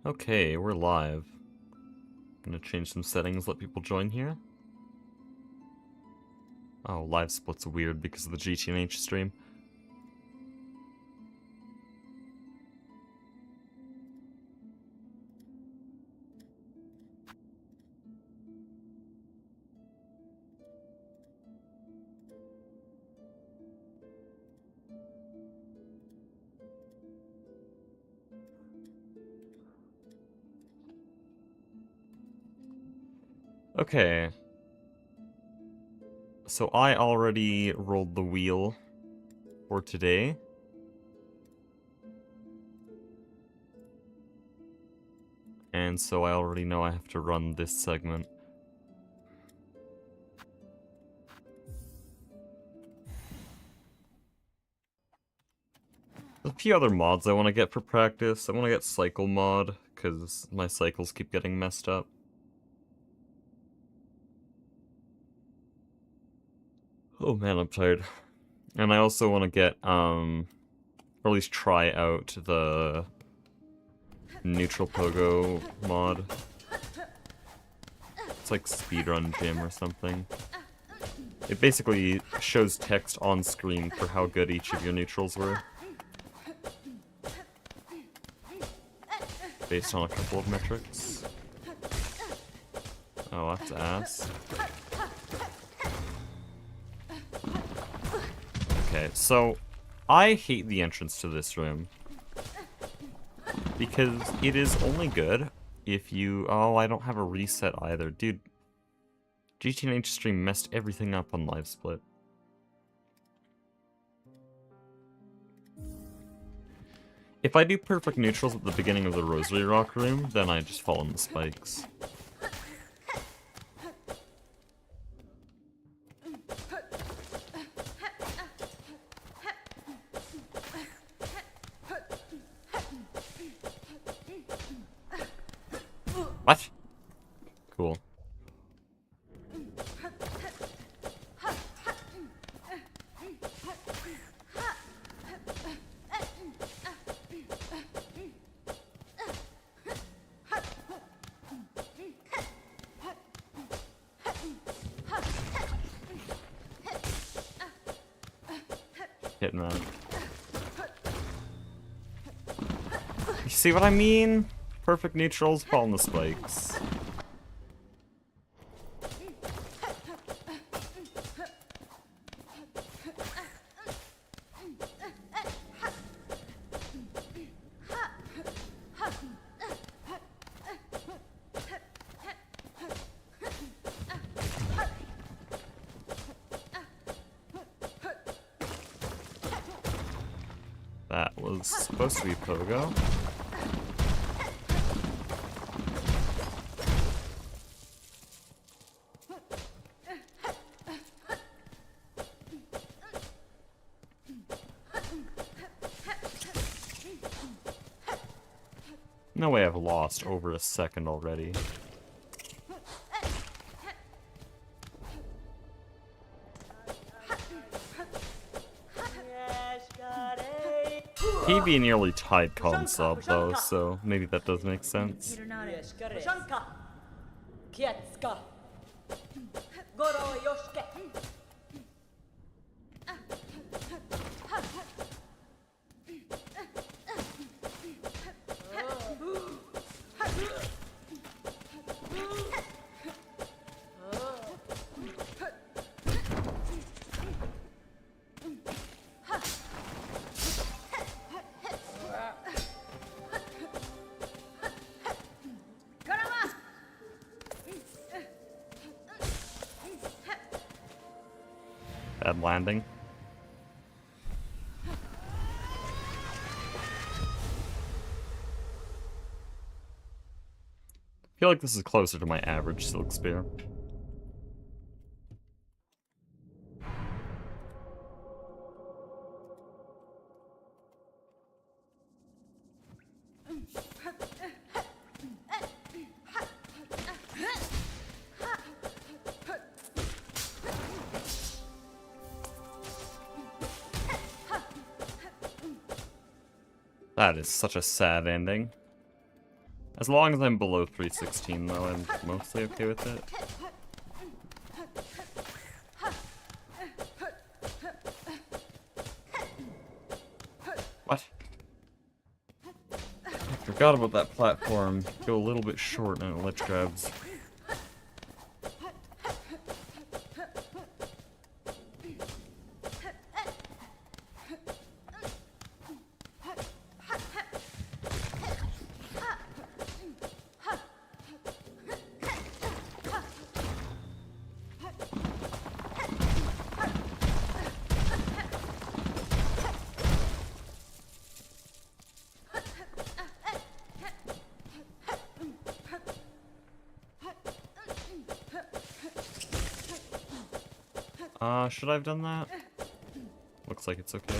Okay, we're live. Gonna change some settings, let people join here. Oh, live split's weird because of the GTNH stream. Okay. So I already rolled the wheel for today. And so I already know I have to run this segment. There's a few other mods I want to get for practice. I want to get cycle mod, because my cycles keep getting messed up. Oh man, I'm tired. And I also want to get, or at least try out the neutral pogo mod. It's like Speedrun Gym or something. It basically shows text on screen for how good each of your neutrals were. Based on a couple of metrics. Oh, that's ass. Okay, so I hate the entrance to this room. Because it is only good if you... Oh, I don't have a reset either. Dude, GTNH stream messed everything up on live split. If I do perfect neutrals at the beginning of the Rosary Rock room, then I just fall on the spikes. What? Cool. Hitting that. You see what I mean? Perfect neutrals fall on the spikes. That was supposed to be pogo. No way I've lost over a second already. PB nearly tied con sub though, so maybe that does make sense. Bad landing. I feel like this is closer to my average Silk Spear. That is such a sad ending. As long as I'm below 316, though, I'm mostly okay with it. What? I forgot about that platform. Go a little bit short and it ledge grabs. Should I have done that? Looks like it's okay.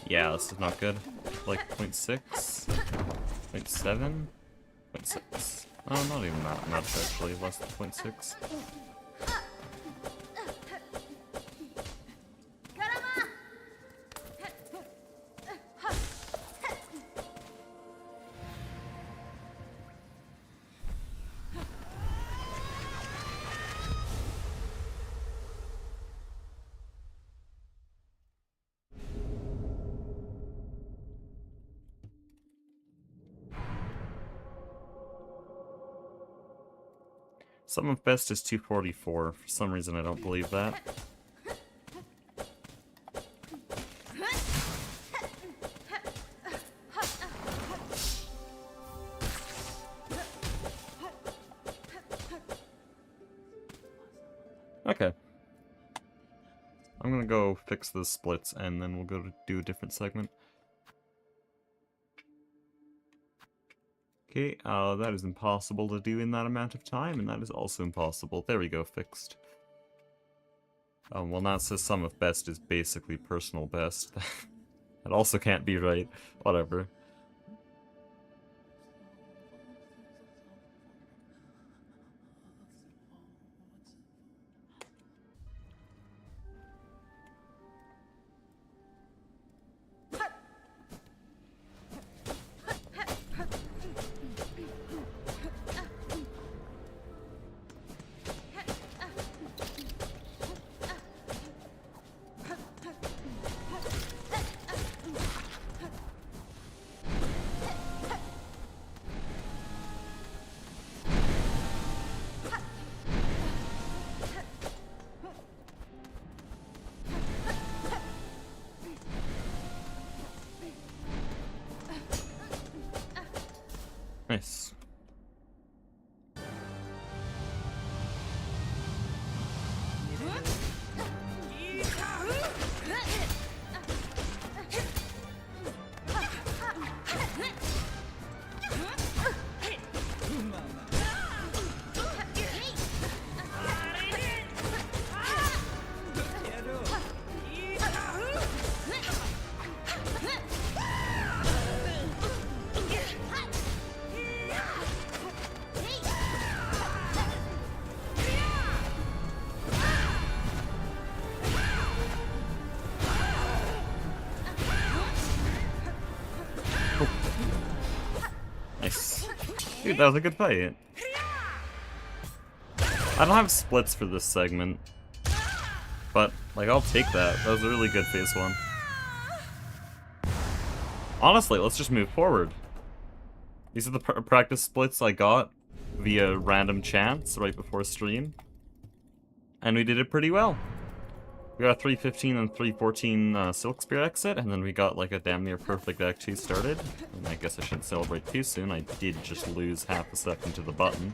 Yeah, this is not good. Like 0.6, 0.7, 0.6. Oh, not even that much actually, less than 0.6. Sum of best is 244. For some reason, I don't believe that. Okay. I'm gonna go fix the splits, and then we'll go to do a different segment. Okay, that is impossible to do in that amount of time, and that is also impossible. There we go, fixed. Well, now it says sum of best is basically personal best. That also can't be right. Whatever. Nice. Nice. Dude, that was a good fight. I don't have splits for this segment, but, like, I'll take that. That was a really good phase one. Honestly, let's just move forward. These are the practice splits I got via random chance right before stream. And we did it pretty well. We got a 315 and 314 Silk Spear exit, and then we got like a damn near perfect Act 2 started. And I guess I shouldn't celebrate too soon, I did just lose half a second to the button.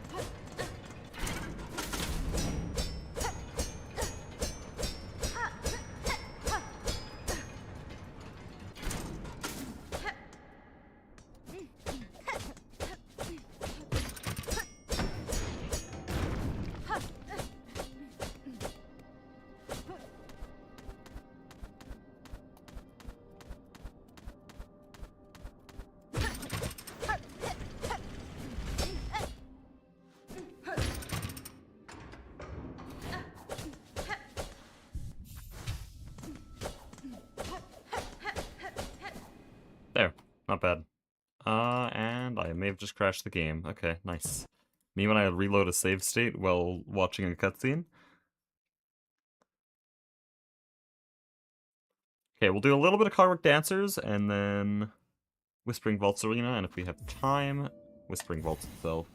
not bad. And I may have just crashed the game. Okay, nice. Me when I reload a save state while watching a cutscene. Okay, we'll do a little bit of Clockwork Dancers, and then Whispering Vaults Arena, and if we have time, Whispering Vaults itself.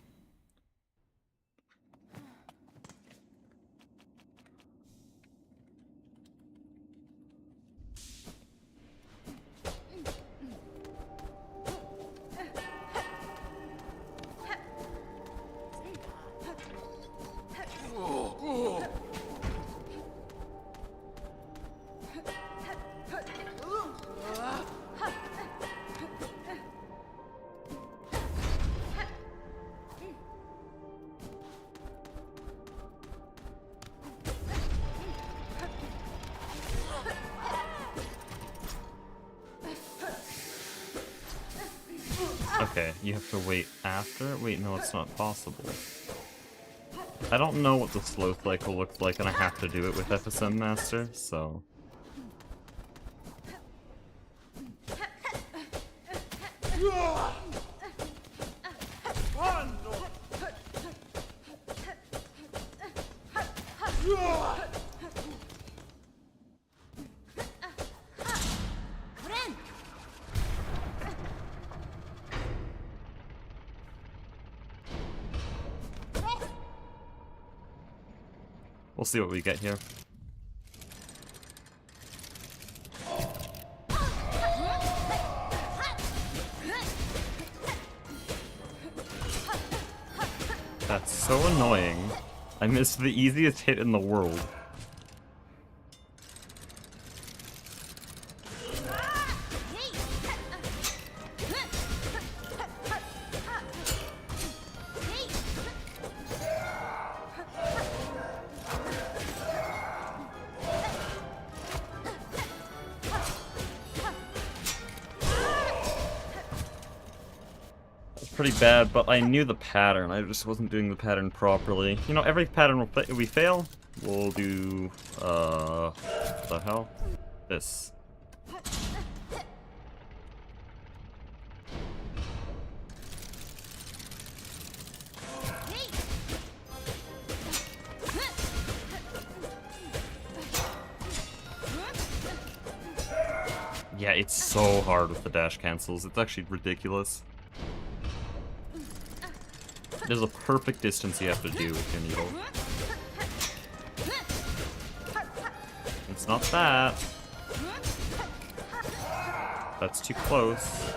Okay, you have to wait after? Wait, no, it's not possible. I don't know what the slow cycle looks like, and I have to do it with FSM Master, so... We'll see what we get here. That's so annoying. I missed the easiest hit in the world. Pretty bad, but I knew the pattern. I just wasn't doing the pattern properly. You know, every pattern we fail, we'll do, what the hell? This. Yeah, it's so hard with the dash cancels. It's actually ridiculous. There's a perfect distance you have to do with your needle. It's not that. That's too close.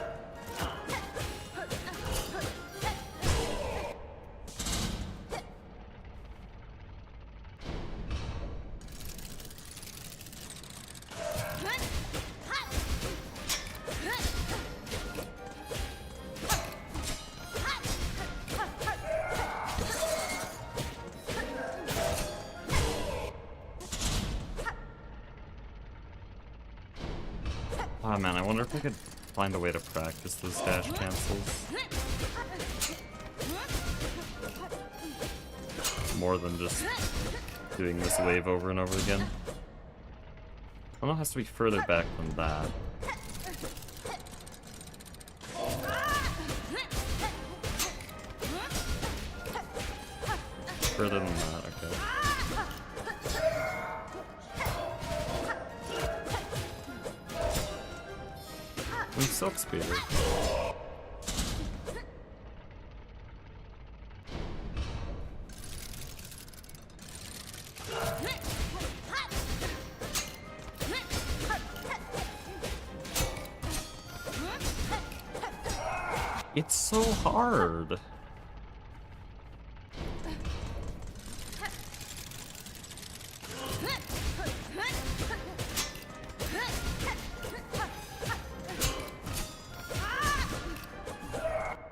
Oh man, I wonder if I could find a way to practice those dash cancels. More than just doing this wave over and over again. I don't know, it has to be further back than that. Further than that, okay. We Silk Speeder. It's so hard.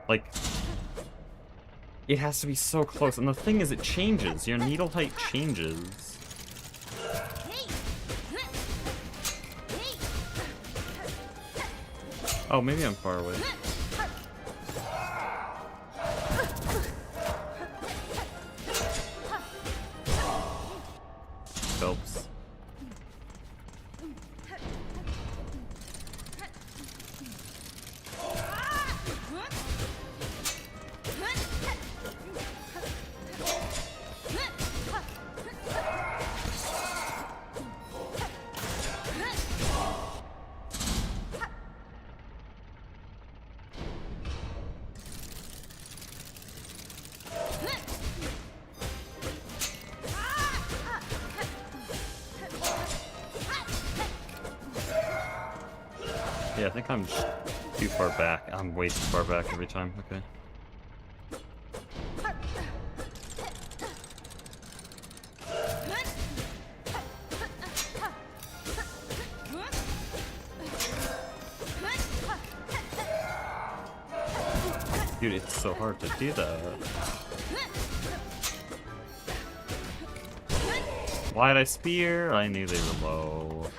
Like, it has to be so close, and the thing is, it changes. Your needle height changes. Oh, maybe I'm far away. Phelps. I think I'm just too far back. I'm way too far back every time. Okay. Dude, it's so hard to do that. Why'd I spear? I knew they were low.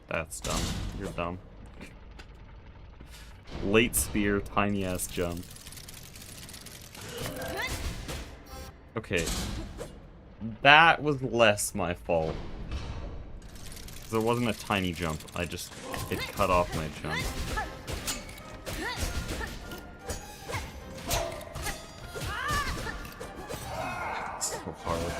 That's dumb. You're dumb. Late spear, tiny ass jump. Okay. That was less my fault. Because it wasn't a tiny jump, it cut off my jump. So hard.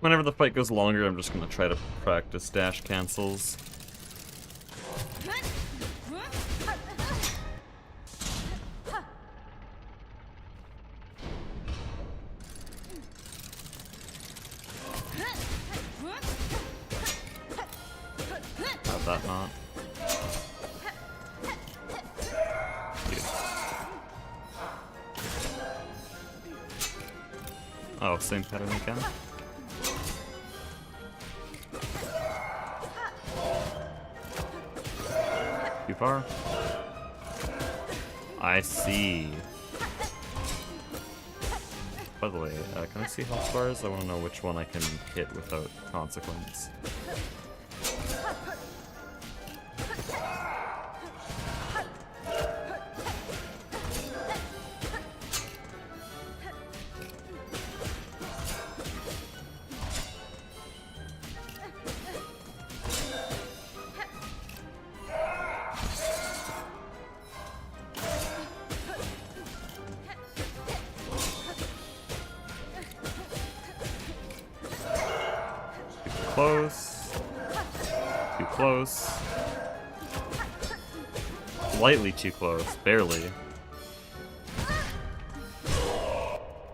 Whenever the fight goes longer, I'm just gonna try to practice dash cancels. How'd that not? Dude. Oh, same pattern again? Too far? I see. By the way, can I see health bars? I want to know which one I can hit without consequence. Close. Too close. Slightly too close. Barely.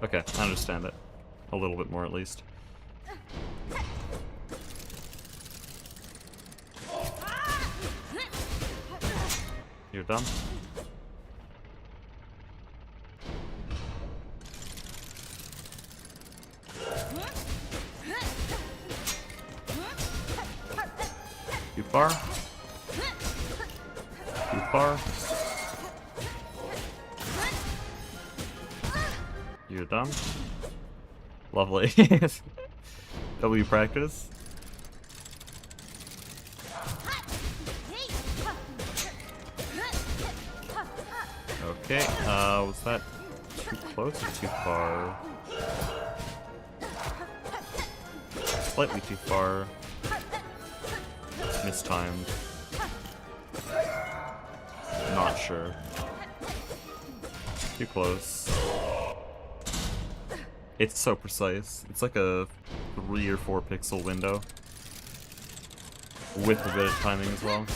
Okay, I understand it. A little bit more at least. You're done? Too far? Too far? You're done? Lovely. W practice. Okay, was that too close or too far? Slightly too far. Mistimed. Not sure. Too close. It's so precise. It's like a 3 or 4 pixel window. With a bit of timing as well.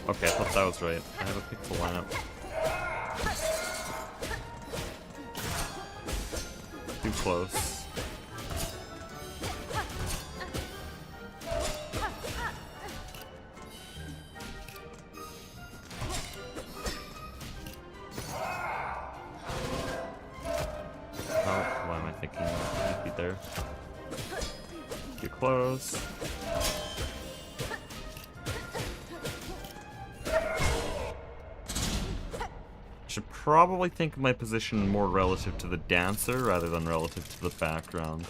Okay, I thought that was right. I have a pixel lineup. Too close. There. Too close. Should probably think of my position more relative to the dancer rather than relative to the background.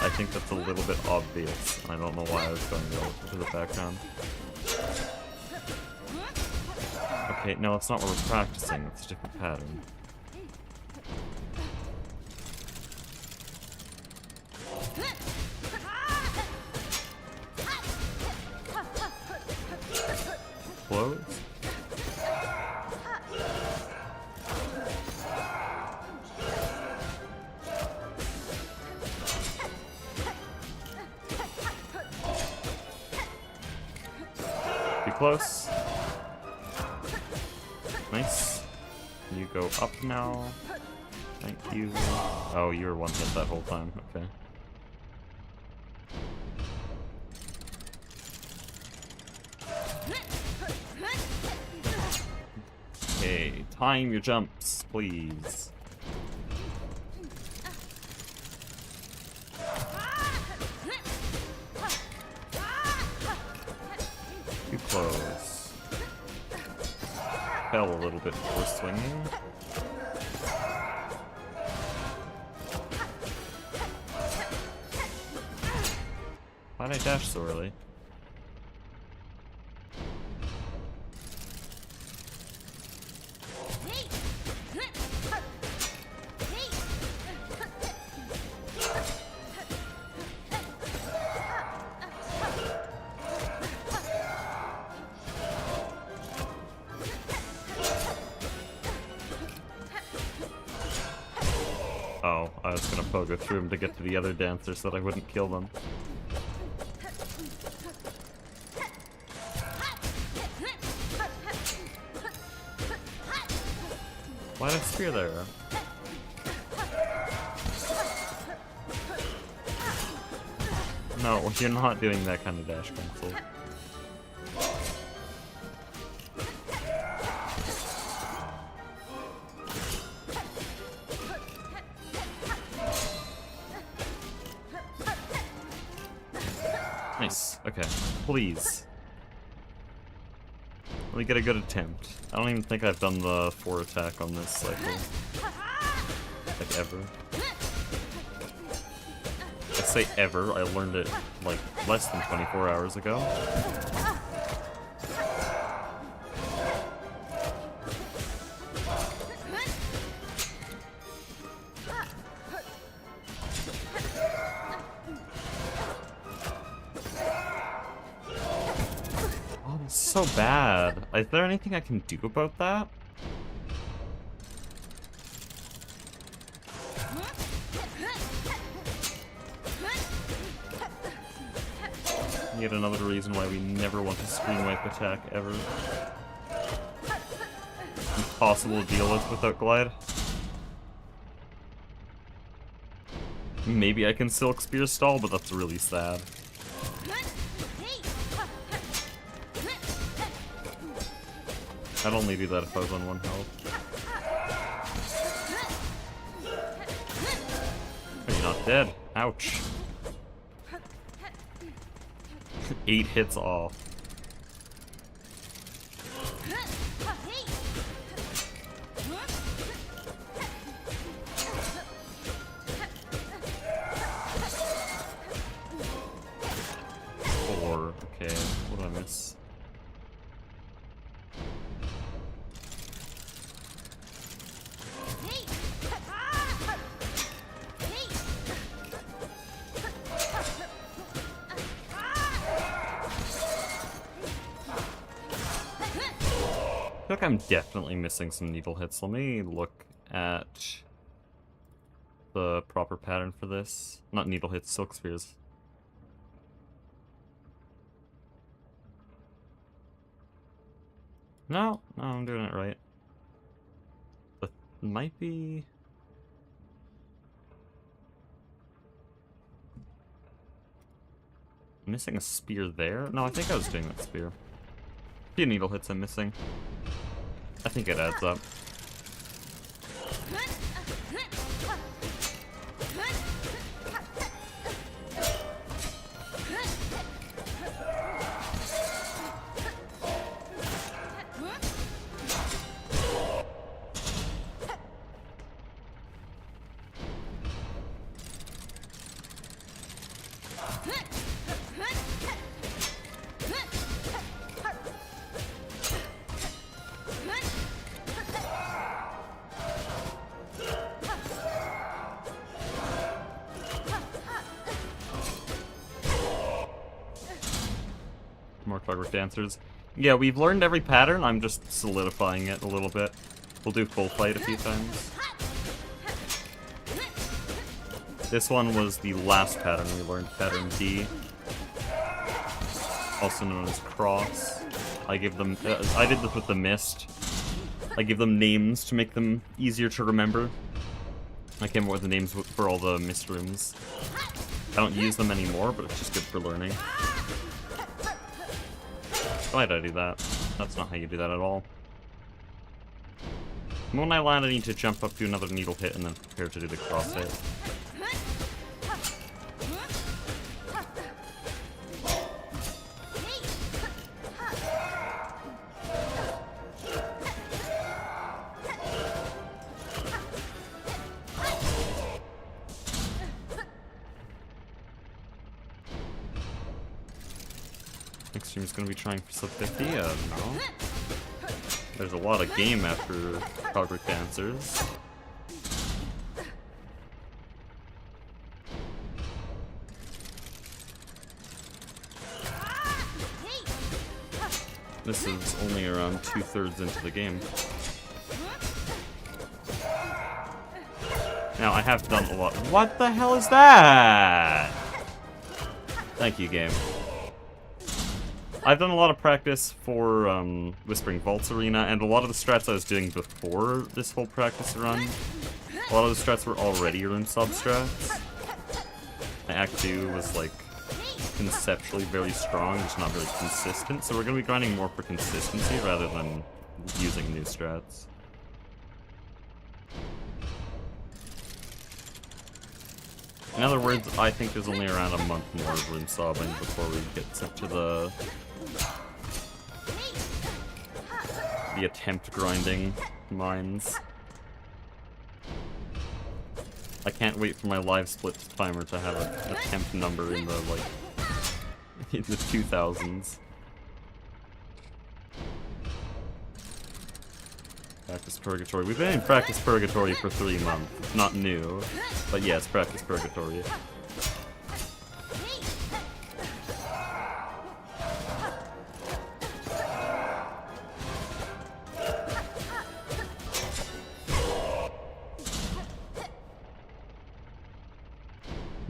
I think that's a little bit obvious. I don't know why I was going relative to the background. Okay, no, it's not what we're practicing. It's a different pattern. close. Be close. Nice. You go up now. Thank you. Oh, you were one hit that whole time. Okay. Okay, time your jumps, please. Too close. Fell a little bit before swinging. Why'd I dash so early? Oh, I was gonna pogo through him to get to the other dancers so that I wouldn't kill them. Why did I spear there? No, you're not doing that kind of dash cancel. Nice. Okay. Please. Let me get a good attempt. I don't even think I've done the 4 attack on this cycle. Like, ever. I say ever, I learned it, like, less than 24 hours ago. So bad. Is there anything I can do about that? Yet another reason why we never want to screen wipe attack ever. Impossible to deal with without glide. Maybe I can Silk Spear stall, but that's really sad. I'd only do that if I was on 1 health. Are you not dead? Ouch. 8 hits off. Four. Okay, what did I miss? I feel like I'm definitely missing some needle hits. Let me look at the proper pattern for this. Not needle hits, silk spears. No, I'm doing it right. That might be... missing a spear there? No, I think I was doing that spear. A few needle hits I'm missing. I think it adds up. More clockwork dancers. Yeah, we've learned every pattern, I'm just solidifying it a little bit. We'll do full fight a few times. This one was the last pattern we learned, pattern D. Also known as cross. I give them, I did this with the mist. I give them names to make them easier to remember. I came up with the names for all the mist rooms. I don't use them anymore, but it's just good for learning. Why did I do that? That's not how you do that at all. When I land, I need to jump up, do another needle hit, and then prepare to do the cross hit. Next stream's gonna be trying for sub 50, no. There's a lot of game after Cogric Dancers. This is only around 2/3 into the game. Now, I have done a lot. What the hell is that? Thank you, game. I've done a lot of practice for Whispering Vaults Arena, and a lot of the strats I was doing before this whole practice run, a lot of the strats were already rune sub-strats. My Act 2 was, like, conceptually very strong, just not very consistent, so we're going to be grinding more for consistency rather than using new strats. In other words, I think there's only around a month more of rune sobbing before we get sent to the attempt grinding mines. I can't wait for my live split timer to have an attempt number in the, like, in the 2000s. Practice Purgatory. We've been in Practice Purgatory for 3 months. It's not new, but yes, Practice Purgatory.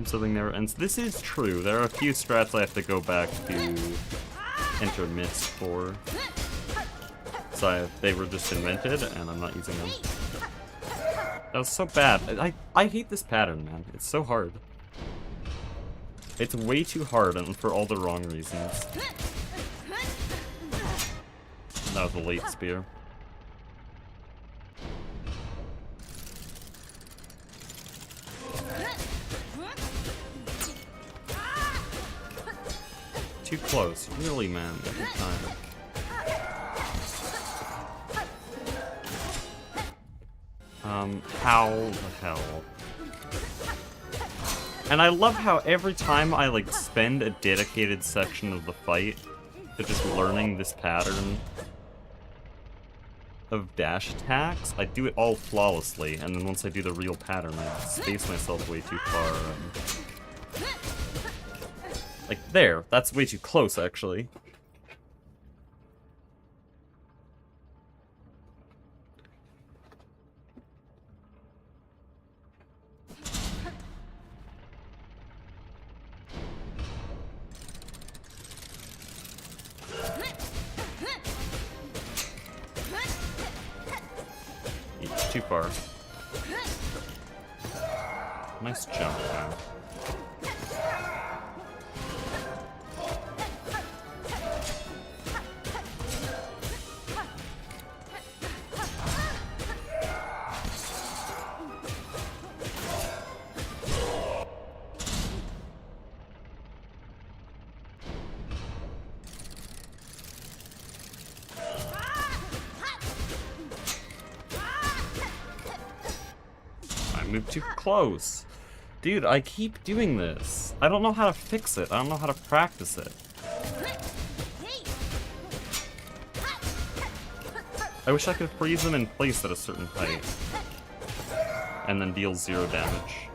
Something never ends. This is true. There are a few strats I have to go back to enter mist for. So they were just invented, and I'm not using them. That was so bad. I hate this pattern, man. It's so hard. It's way too hard, and for all the wrong reasons. That was a late spear. Too close. Really, man. Every time. How the hell? And I love how every time I, like, spend a dedicated section of the fight to just learning this pattern of dash attacks, I do it all flawlessly, and then once I do the real pattern, I space myself way too far. Like, there. That's way too close, actually. Too far. Nice jump, man. Move too close. Dude, I keep doing this. I don't know how to fix it. I don't know how to practice it. I wish I could freeze them in place at a certain height. And then deal 0 damage.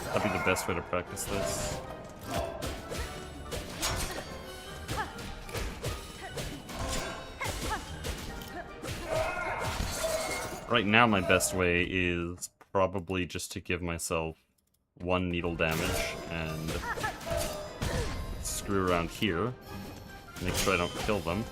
That'd be the best way to practice this. Right now, my best way is probably just to give myself 1 needle damage and screw around here. Make sure I don't kill them.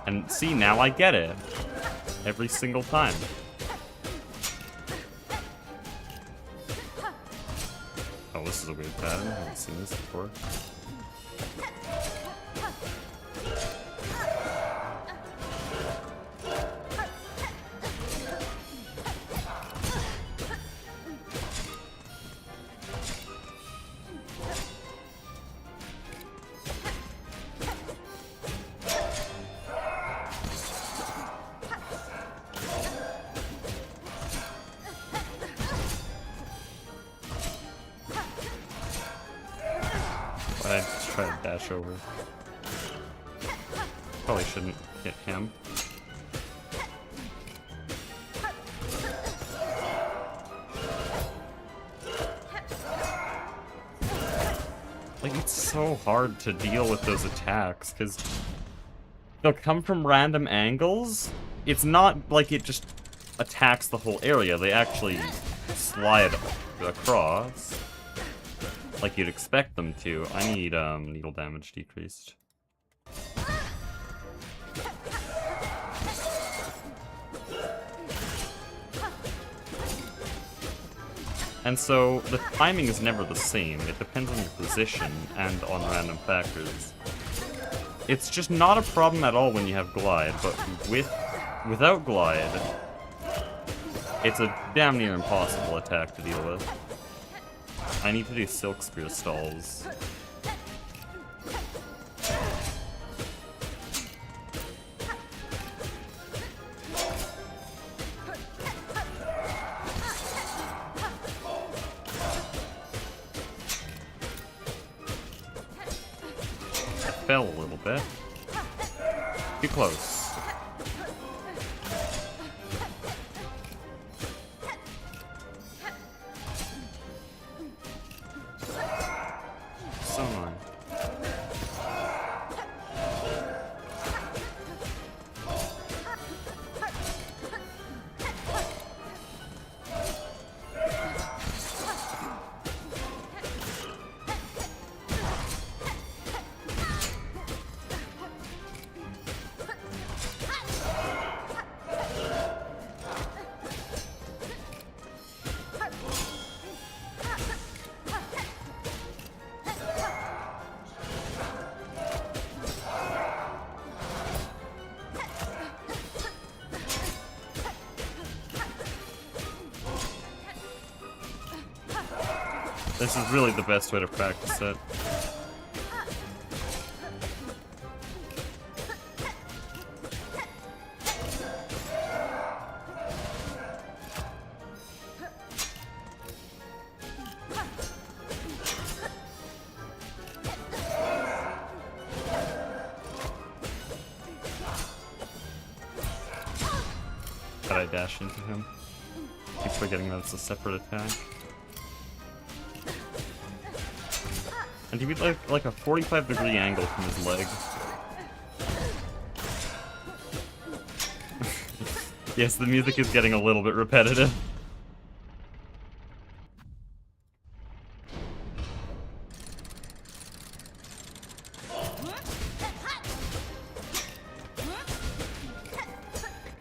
And see, now I get it. Every single time. Oh, this is a weird pattern. I haven't seen this before. I just try to dash over. Probably shouldn't hit him. Like, it's so hard to deal with those attacks, because they'll come from random angles. It's not like it just attacks the whole area. They actually slide across. Like you'd expect them to. I need needle damage decreased. And so the timing is never the same. It depends on your position and on random factors. It's just not a problem at all when you have glide, but without glide, it's a damn near impossible attack to deal with. I need to do Silk Spear stalls. I fell a little bit. Too close. So annoying. This is really the best way to practice it. But I dash into him. Keep forgetting that it's a separate attack. And he beat like a 45-degree angle from his leg. Yes, the music is getting a little bit repetitive.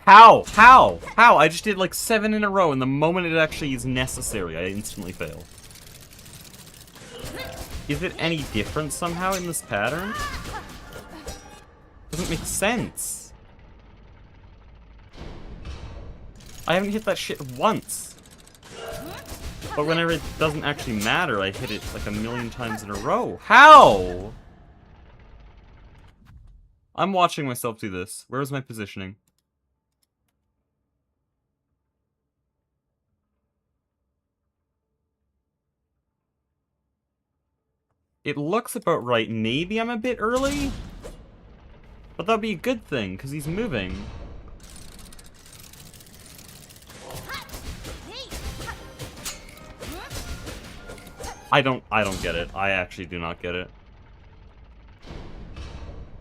How? How? How? I just did like 7 in a row, and the moment it actually is necessary, I instantly fail. Is it any different somehow in this pattern? Doesn't make sense. I haven't hit that shit once. But whenever it doesn't actually matter, I hit it like a million times in a row. How? I'm watching myself do this. Where is my positioning? It looks about right. Maybe I'm a bit early? But that'd be a good thing, because he's moving. I don't get it. I actually do not get it.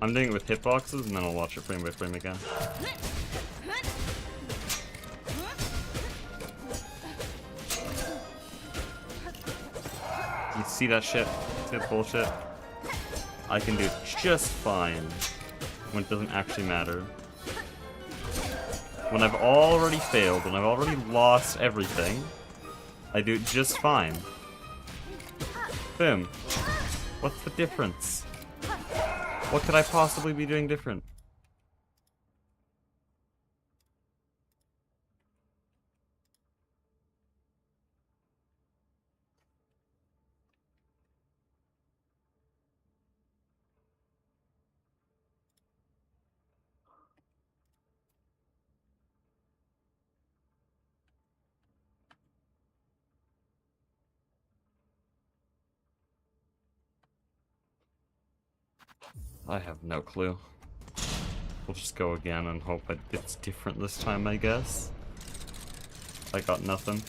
I'm doing it with hitboxes, and then I'll watch it frame by frame again. You see that shit? See that bullshit? I can do it just fine when it doesn't actually matter. When I've already failed, when I've already lost everything, I do it just fine. Boom. What's the difference? What could I possibly be doing different? I have no clue. We'll just go again and hope it's different this time, I guess. I got nothing.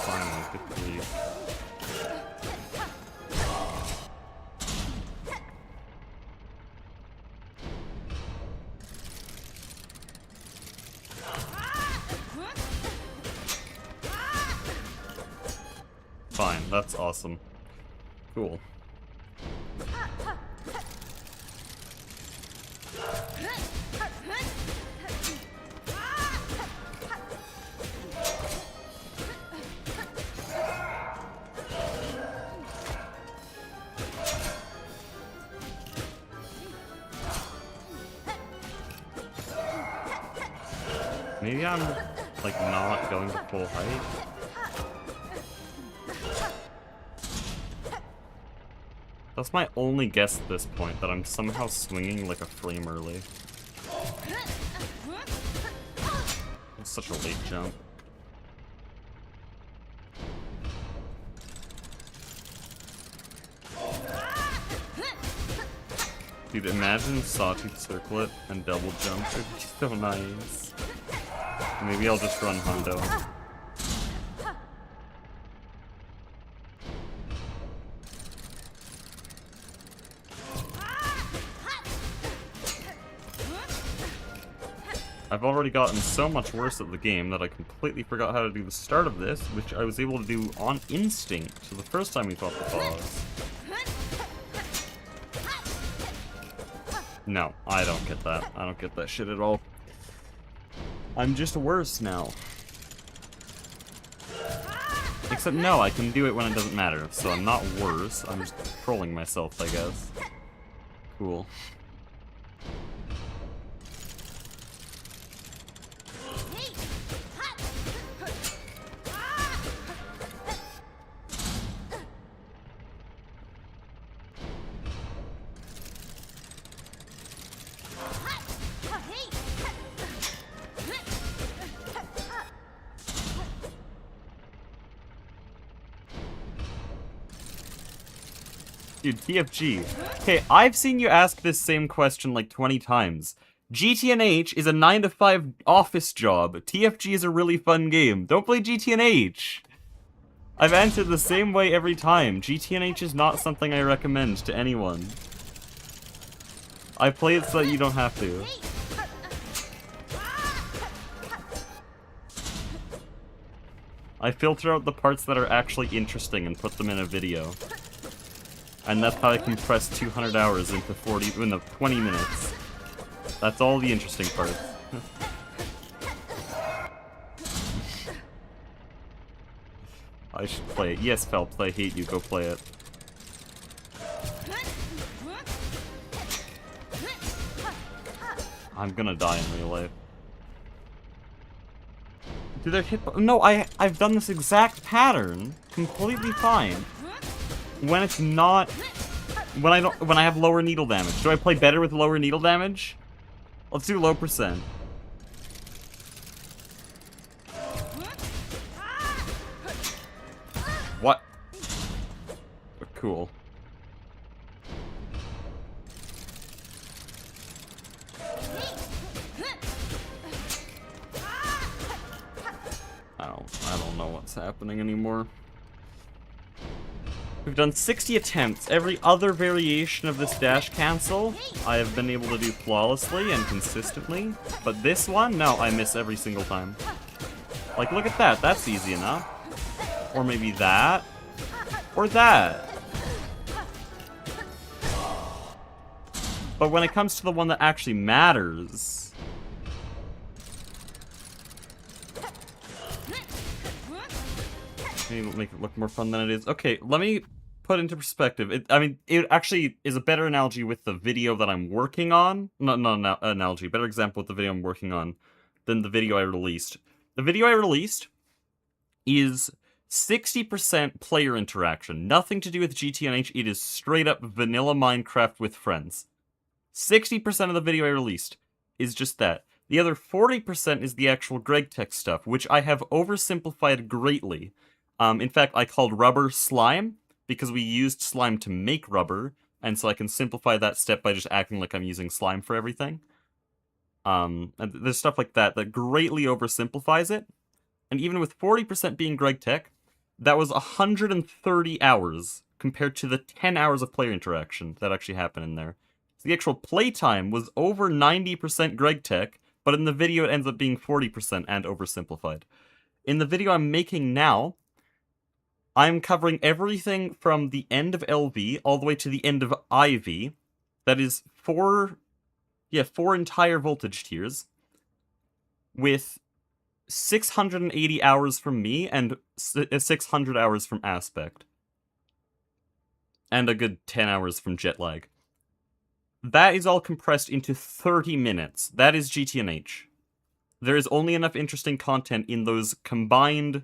Finally, good grief. Fine, that's awesome. Cool. Maybe I'm, like, not going to full height? That's my only guess at this point, that I'm somehow swinging like a frame early. It's such a late jump. Dude, imagine Sawtooth Circlet and double jump. It'd be so nice. Maybe I'll just run Hondo. I've already gotten so much worse at the game that I completely forgot how to do the start of this, which I was able to do on instinct the first time we fought the boss. No, I don't get that. I don't get that shit at all. I'm just worse now. Except no, I can do it when it doesn't matter, so I'm not worse. I'm just trolling myself, I guess. Cool. Dude, TFG. Okay, I've seen you ask this same question like 20 times. GTNH is a 9-to-5 office job. TFG is a really fun game. Don't play GTNH. I've answered the same way every time. GTNH is not something I recommend to anyone. I play it so that you don't have to. I filter out the parts that are actually interesting and put them in a video. And that's how I compress 200 hours into 20 minutes. That's all the interesting parts. I should play it. Yes, Phelps, I hate you. Go play it. I'm gonna die in real life. Dude, they're hit. No, I've done this exact pattern completely fine. When it's not, when I have lower needle damage. Do I play better with lower needle damage? Let's do low percent. Cool. I don't know what's happening anymore. We've done 60 attempts. Every other variation of this dash cancel, I have been able to do flawlessly and consistently. But this one, no, I miss every single time. Like, look at that. That's easy enough. Or maybe that. Or that. But when it comes to the one that actually matters... Maybe make it look more fun than it is. Okay, let me put into perspective. It actually is a better analogy with the video that I'm working on. Not analogy, better example with the video I'm working on than the video I released. The video I released is 60% player interaction. Nothing to do with GTNH. It is straight up vanilla Minecraft with friends. 60% of the video I released is just that. The other 40% is the actual Greg Tech stuff, which I have oversimplified greatly. In fact, I called rubber slime, because we used slime to make rubber, and so I can simplify that step by just acting like I'm using slime for everything. And there's stuff like that that greatly oversimplifies it. And even with 40% being Greg Tech, that was 130 hours compared to the 10 hours of player interaction that actually happened in there. So the actual playtime was over 90% Greg Tech, but in the video it ends up being 40% and oversimplified. In the video I'm making now, I'm covering everything from the end of LV all the way to the end of IV. That is four entire voltage tiers, with 680 hours from me and 600 hours from Aspect. And a good 10 hours from Jetlag. That is all compressed into 30 minutes. That is GTNH. There is only enough interesting content in those combined...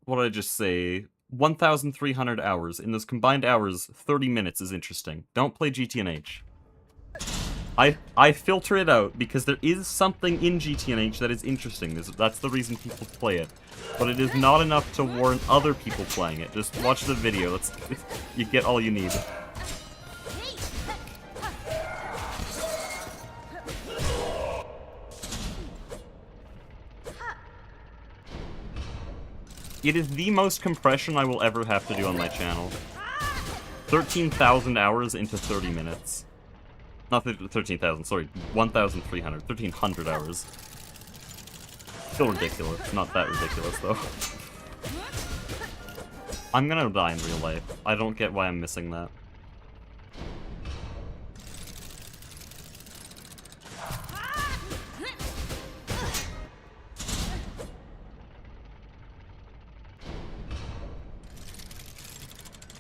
What did I just say? 1,300 hours. In those combined hours, 30 minutes is interesting. Don't play GTNH. I filter it out because there is something in GTNH that is interesting. That's the reason people play it. But it is not enough to warrant other people playing it. Just watch the video. You get all you need. It is the most compression I will ever have to do on my channel. 13,000 hours into 30 minutes. Not 13,000, sorry, 1,300. 1,300 hours. Still ridiculous. Not that ridiculous, though. I'm gonna die in real life. I don't get why I'm missing that.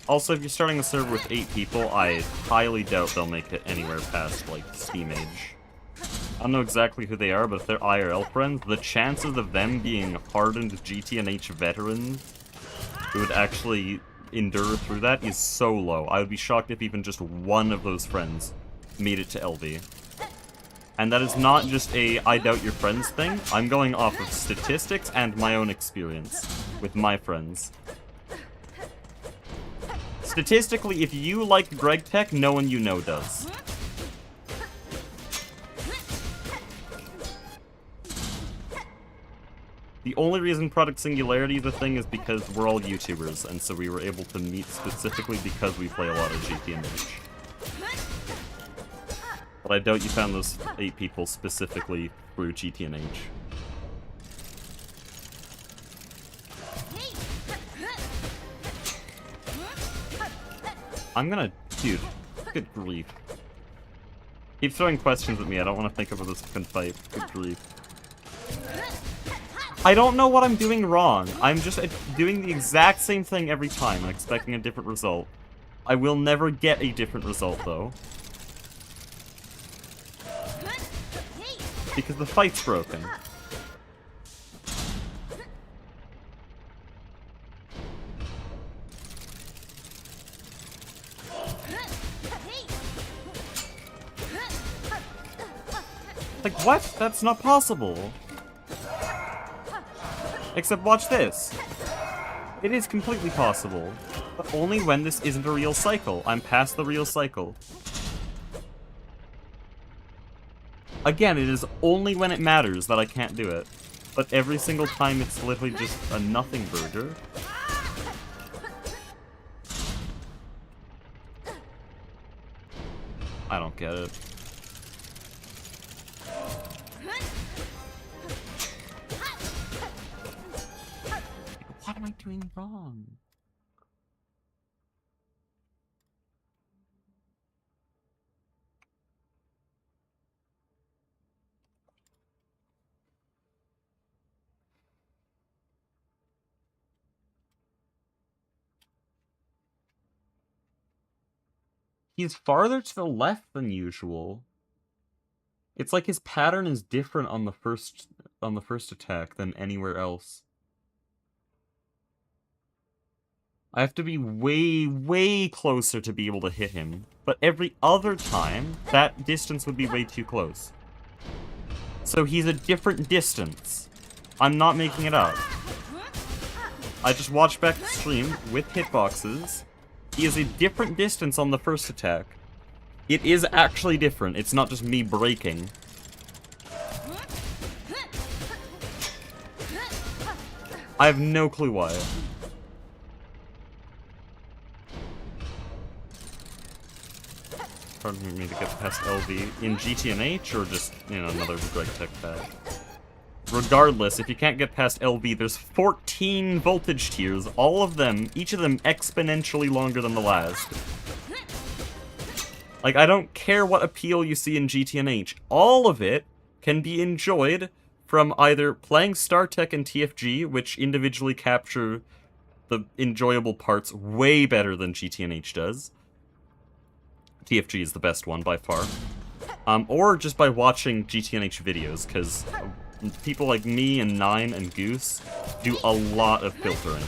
Also, if you're starting a server with 8 people, I highly doubt they'll make it anywhere past, like, Steam Age. I don't know exactly who they are, but if they're IRL friends, the chances of them being hardened GTNH veterans who would actually endure through that is so low. I would be shocked if even just one of those friends made it to LV. And that is not just a I doubt your friends thing. I'm going off of statistics and my own experience with my friends. Statistically, if you like Greg Tech, no one you know does. The only reason Product Singularity is a thing is because we're all YouTubers, and so we were able to meet specifically because we play a lot of GTNH. But I doubt you found those 8 people specifically through GTNH. I'm gonna... Dude, good grief. Keep throwing questions at me, I don't want to think about this fucking fight. Good grief. I don't know what I'm doing wrong. I'm just doing the exact same thing every time and expecting a different result. I will never get a different result, though. Because the fight's broken. Like, what? That's not possible. Except watch this. It is completely possible. But only when this isn't a real cycle. I'm past the real cycle. Again, it is only when it matters that I can't do it. But every single time it's literally just a nothing burger. I don't get it. What am I doing wrong? He's farther to the left than usual. It's like his pattern is different on the first attack than anywhere else. I have to be way, way closer to be able to hit him. But every other time, that distance would be way too close. So he's a different distance. I'm not making it up. I just watched back the stream with hitboxes. He is a different distance on the first attack. It is actually different. It's not just me breaking. I have no clue why. Hard for me to get past LV in GTNH or just, you know, another Greg Tech pack. Regardless, if you can't get past LV, there's 14 voltage tiers, all of them, each of them exponentially longer than the last. Like, I don't care what appeal you see in GTNH, all of it can be enjoyed from either playing StarTech and TFG, which individually capture the enjoyable parts way better than GTNH does. TFG is the best one by far. Or just by watching GTNH videos, because people like me and Nine and Goose do a lot of filtering.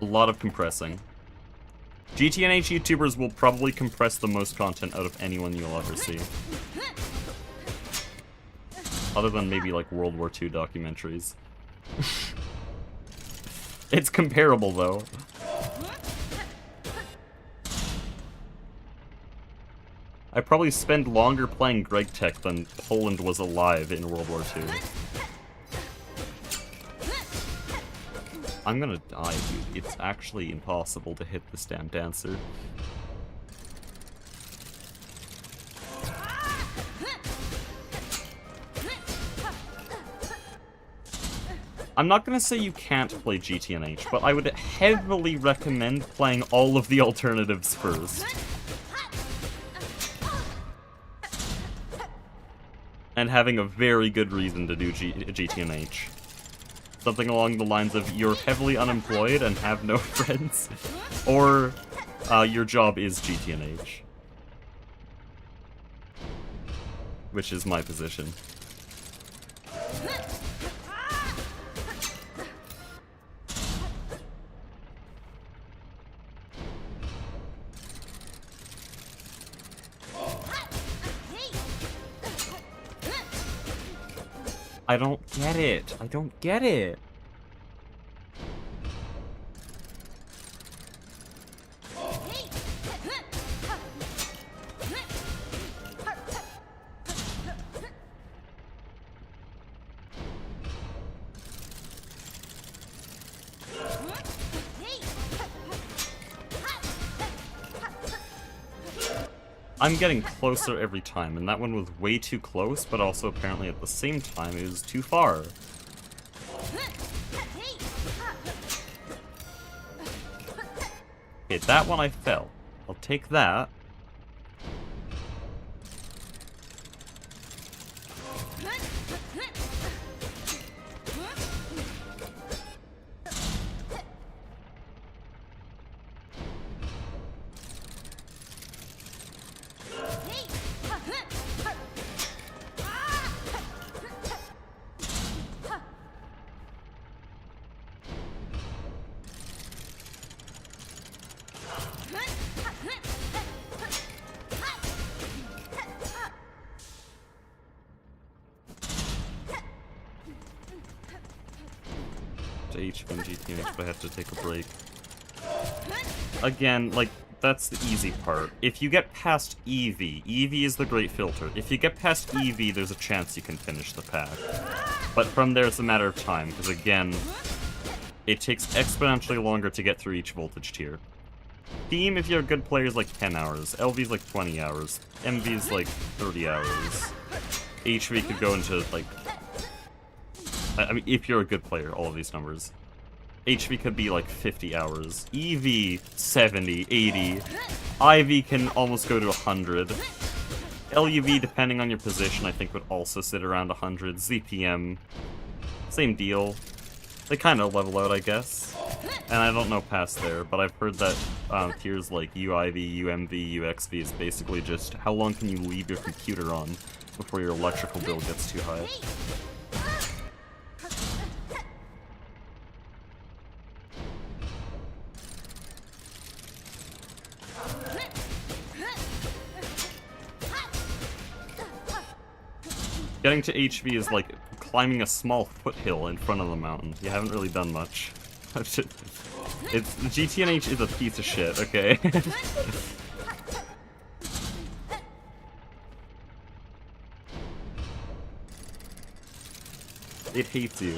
A lot of compressing. GTNH YouTubers will probably compress the most content out of anyone you'll ever see. Other than maybe like World War II documentaries. It's comparable though. I probably spend longer playing Greg Tech than Poland was alive in World War II. I'm gonna die, dude. It's actually impossible to hit this damn dancer. I'm not gonna say you can't play GTNH, but I would heavily recommend playing all of the alternatives first. And having a very good reason to do GTNH. Something along the lines of, you're heavily unemployed and have no friends, or your job is GTNH. Which is my position. I don't get it. I don't get it. I'm getting closer every time, and that one was way too close, but also apparently at the same time it was too far. Okay, that one I fell. I'll take that. to HV and GTNH, but I had to take a break. Again, like, that's the easy part. If you get past EV, EV is the great filter. If you get past EV, there's a chance you can finish the pack. But from there, it's a matter of time, because again, it takes exponentially longer to get through each voltage tier. Theme, if you're a good player, is like 10 hours. LV is like 20 hours. MV is like 30 hours. HV could go into like... I mean, if you're a good player, all of these numbers. HV could be like 50 hours. EV, 70, 80. IV can almost go to 100. LUV, depending on your position, I think would also sit around 100. ZPM, same deal. They kind of level out, I guess. And I don't know past there, but I've heard that tiers like UIV, UMV, UXV is basically just how long can you leave your computer on before your electrical bill gets too high. Getting to HV is like climbing a small foothill in front of the mountain. You haven't really done much. The GTNH is a piece of shit, okay? It hates you.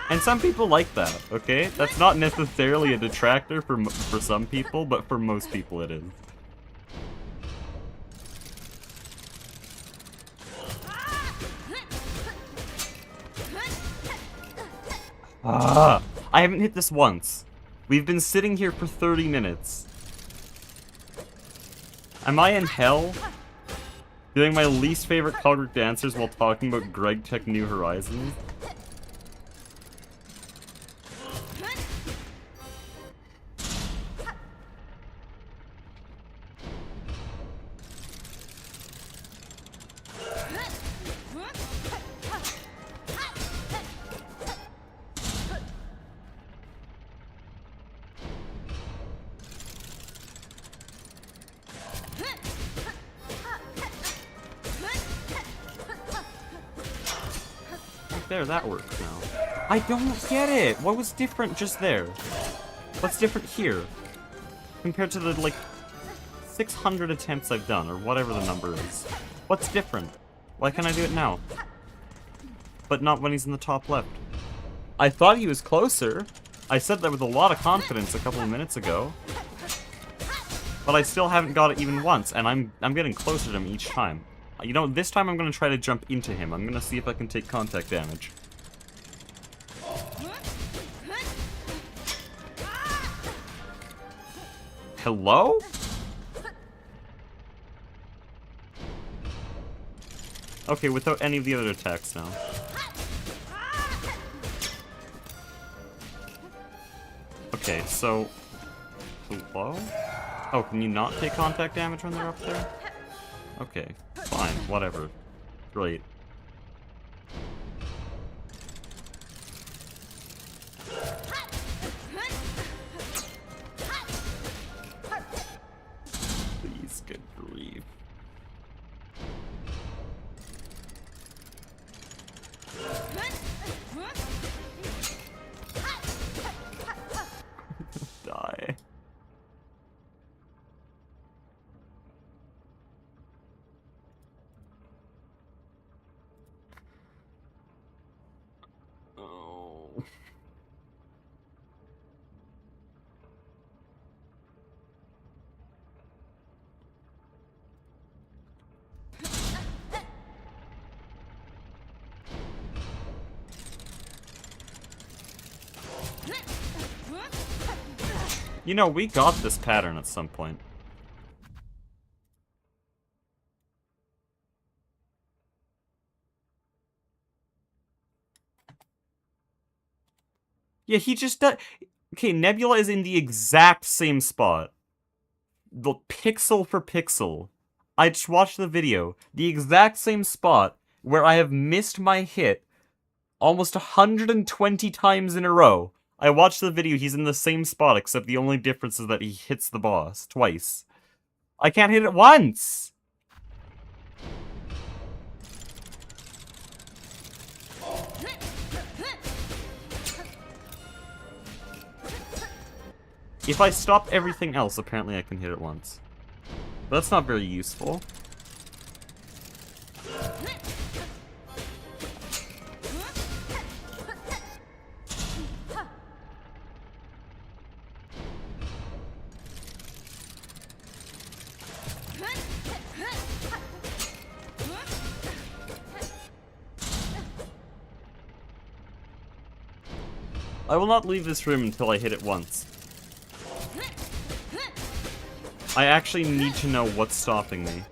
And some people like that, okay? That's not necessarily a detractor for some people, but for most people it is. I haven't hit this once. We've been sitting here for 30 minutes. Am I in hell? Doing my least favorite Cogric dancers while talking about Greg Tech New Horizons? There, that works now. I don't get it! What was different just there? What's different here? Compared to the, like, 600 attempts I've done, or whatever the number is. What's different? Why can't I do it now? But not when he's in the top left. I thought he was closer. I said that with a lot of confidence a couple of minutes ago. But I still haven't got it even once, and I'm getting closer to him each time. You know, this time I'm going to try to jump into him. I'm going to see if I can take contact damage. Hello? Okay, without any of the other attacks now. Okay, so... Hello? Oh, can you not take contact damage when they're up there? Okay, fine, whatever. Great. Please, good grief. Die. You know, we got this pattern at some point. Yeah, he just does... Okay, Nebula is in the exact same spot. The pixel for pixel. I just watched the video. The exact same spot where I have missed my hit almost 120 times in a row. I watched the video, he's in the same spot, except the only difference is that he hits the boss twice. I can't hit it once! If I stop everything else, apparently I can hit it once. But that's not very useful. I will not leave this room until I hit it once. I actually need to know what's stopping me.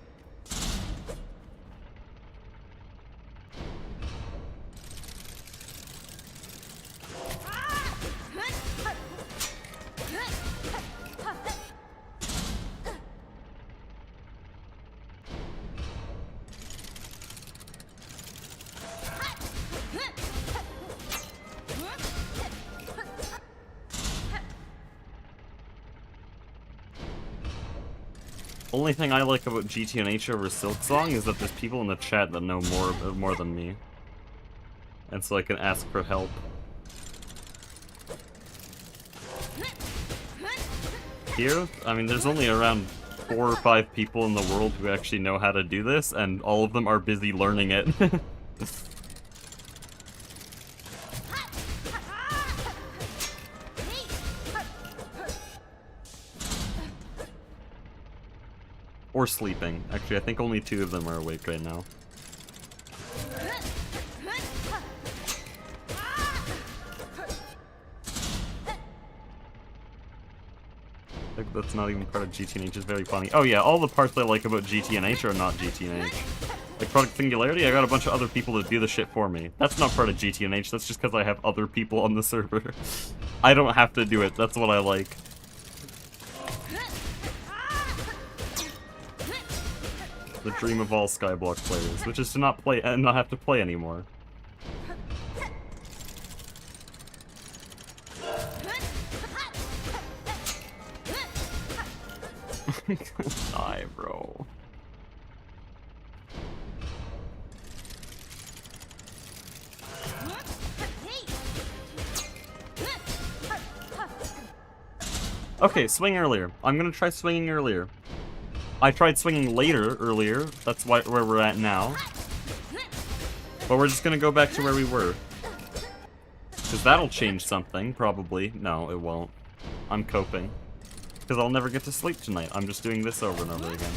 Only thing I like about GTNH over Silksong is that there's people in the chat that know more than me. And so I can ask for help. Here, I mean, there's only around 4 or 5 people in the world who actually know how to do this, and all of them are busy learning it. Or sleeping. Actually, I think only 2 of them are awake right now. That's not even part of GTNH, is very funny. Oh yeah, all the parts I like about GTNH are not GTNH. Like Product Singularity, I got a bunch of other people to do the shit for me. That's not part of GTNH, that's just because I have other people on the server. I don't have to do it, that's what I like. The dream of all Skyblock players, which is to not play and not have to play anymore. Die, bro. Okay, swing earlier. I'm gonna try swinging earlier. I tried swinging later earlier. That's where we're at now. But we're just gonna go back to where we were. Because that'll change something, probably. No, it won't. I'm coping. Because I'll never get to sleep tonight. I'm just doing this over and over again.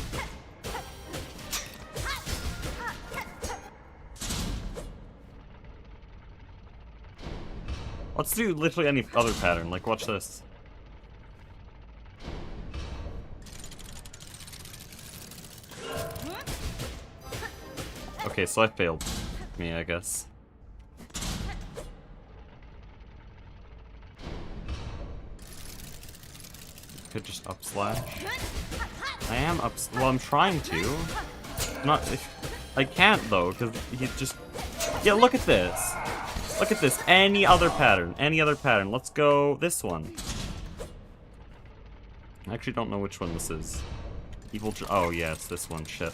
Let's do literally any other pattern. Like, watch this. Okay, so I failed. Me, I guess. Could just up slash. I am up. Well, I'm trying to. Not. I can't though, because he just. Yeah, look at this. Look at this. Any other pattern. Any other pattern. Let's go this one. I actually don't know which one this is. Evil. Oh yeah, it's this one. Shit.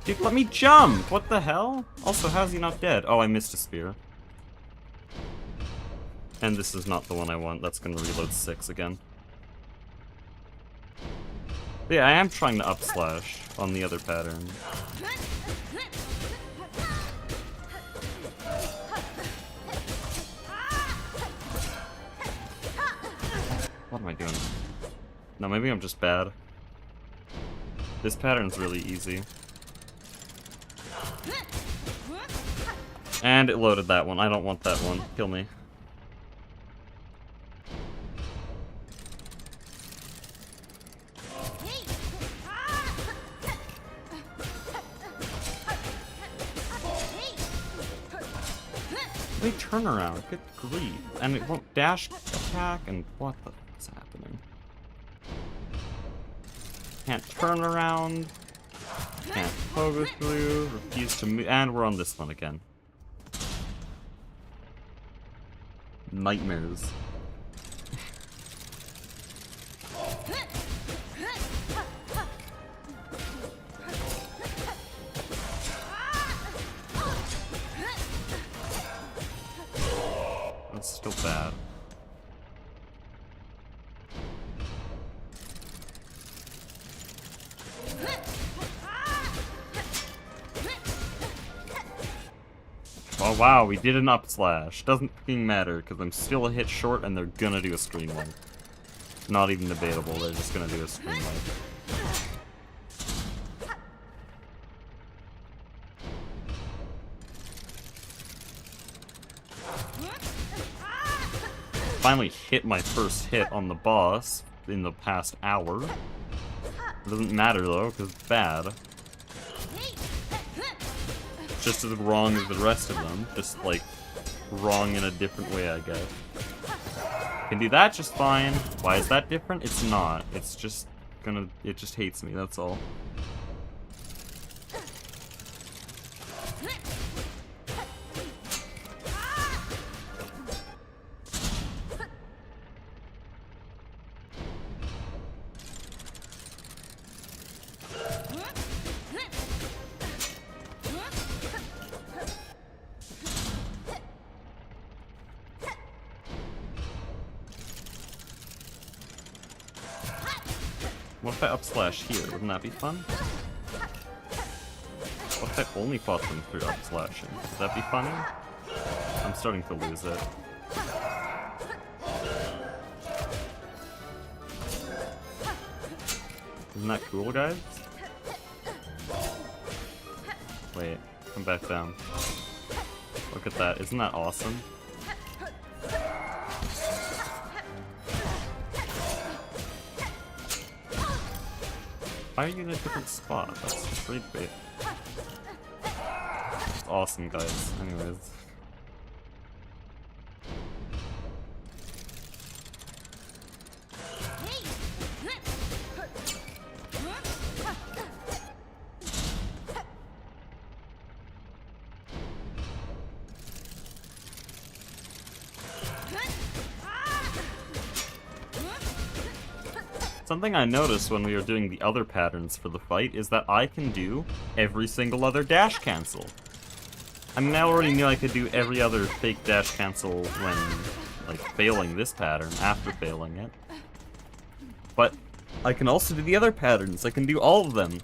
Dude, let me jump! What the hell? Also, how's he not dead? Oh, I missed a spear. And this is not the one I want. That's gonna reload 6 again. But yeah, I am trying to up slash on the other pattern. What am I doing? No, maybe I'm just bad. This pattern's really easy. And it loaded that one. I don't want that one. Kill me. Wait, turn around. Good grief. And it won't dash attack, and what the fuck's happening? Can't turn around. Can't pogo through. Refuse to move. And we're on this one again. Nightmares. Still bad. Oh wow, we did an up slash. Doesn't fucking matter, because I'm still a hit short and they're gonna do a screen wipe. Not even debatable, they're just gonna do a screen wipe. Finally hit my first hit on the boss in the past hour. It doesn't matter though, because it's bad. Just as wrong as the rest of them, just like wrong in a different way, I guess. Can do that just fine. Why is that different? It's not. It's just gonna, it just hates me, that's all. What if I up slash here? Wouldn't that be fun? What if I only fought them through up slashing? Would that be funny? I'm starting to lose it. Isn't that cool, guys? Wait, come back down. Look at that, isn't that awesome? Why are you in a different spot? That's just great bait. It's awesome, guys. Anyways. Something I noticed when we were doing the other patterns for the fight is that I can do every single other dash cancel. I mean, I already knew I could do every other fake dash cancel when, like, failing this pattern, after failing it. But I can also do the other patterns. I can do all of them.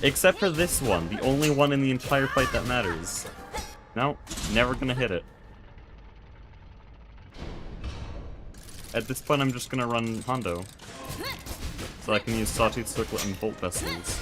Except for this one, the only one in the entire fight that matters. No, never gonna hit it. At this point, I'm just gonna run Hondo. So I can use Sawtooth Circlet and Bolt Vessels.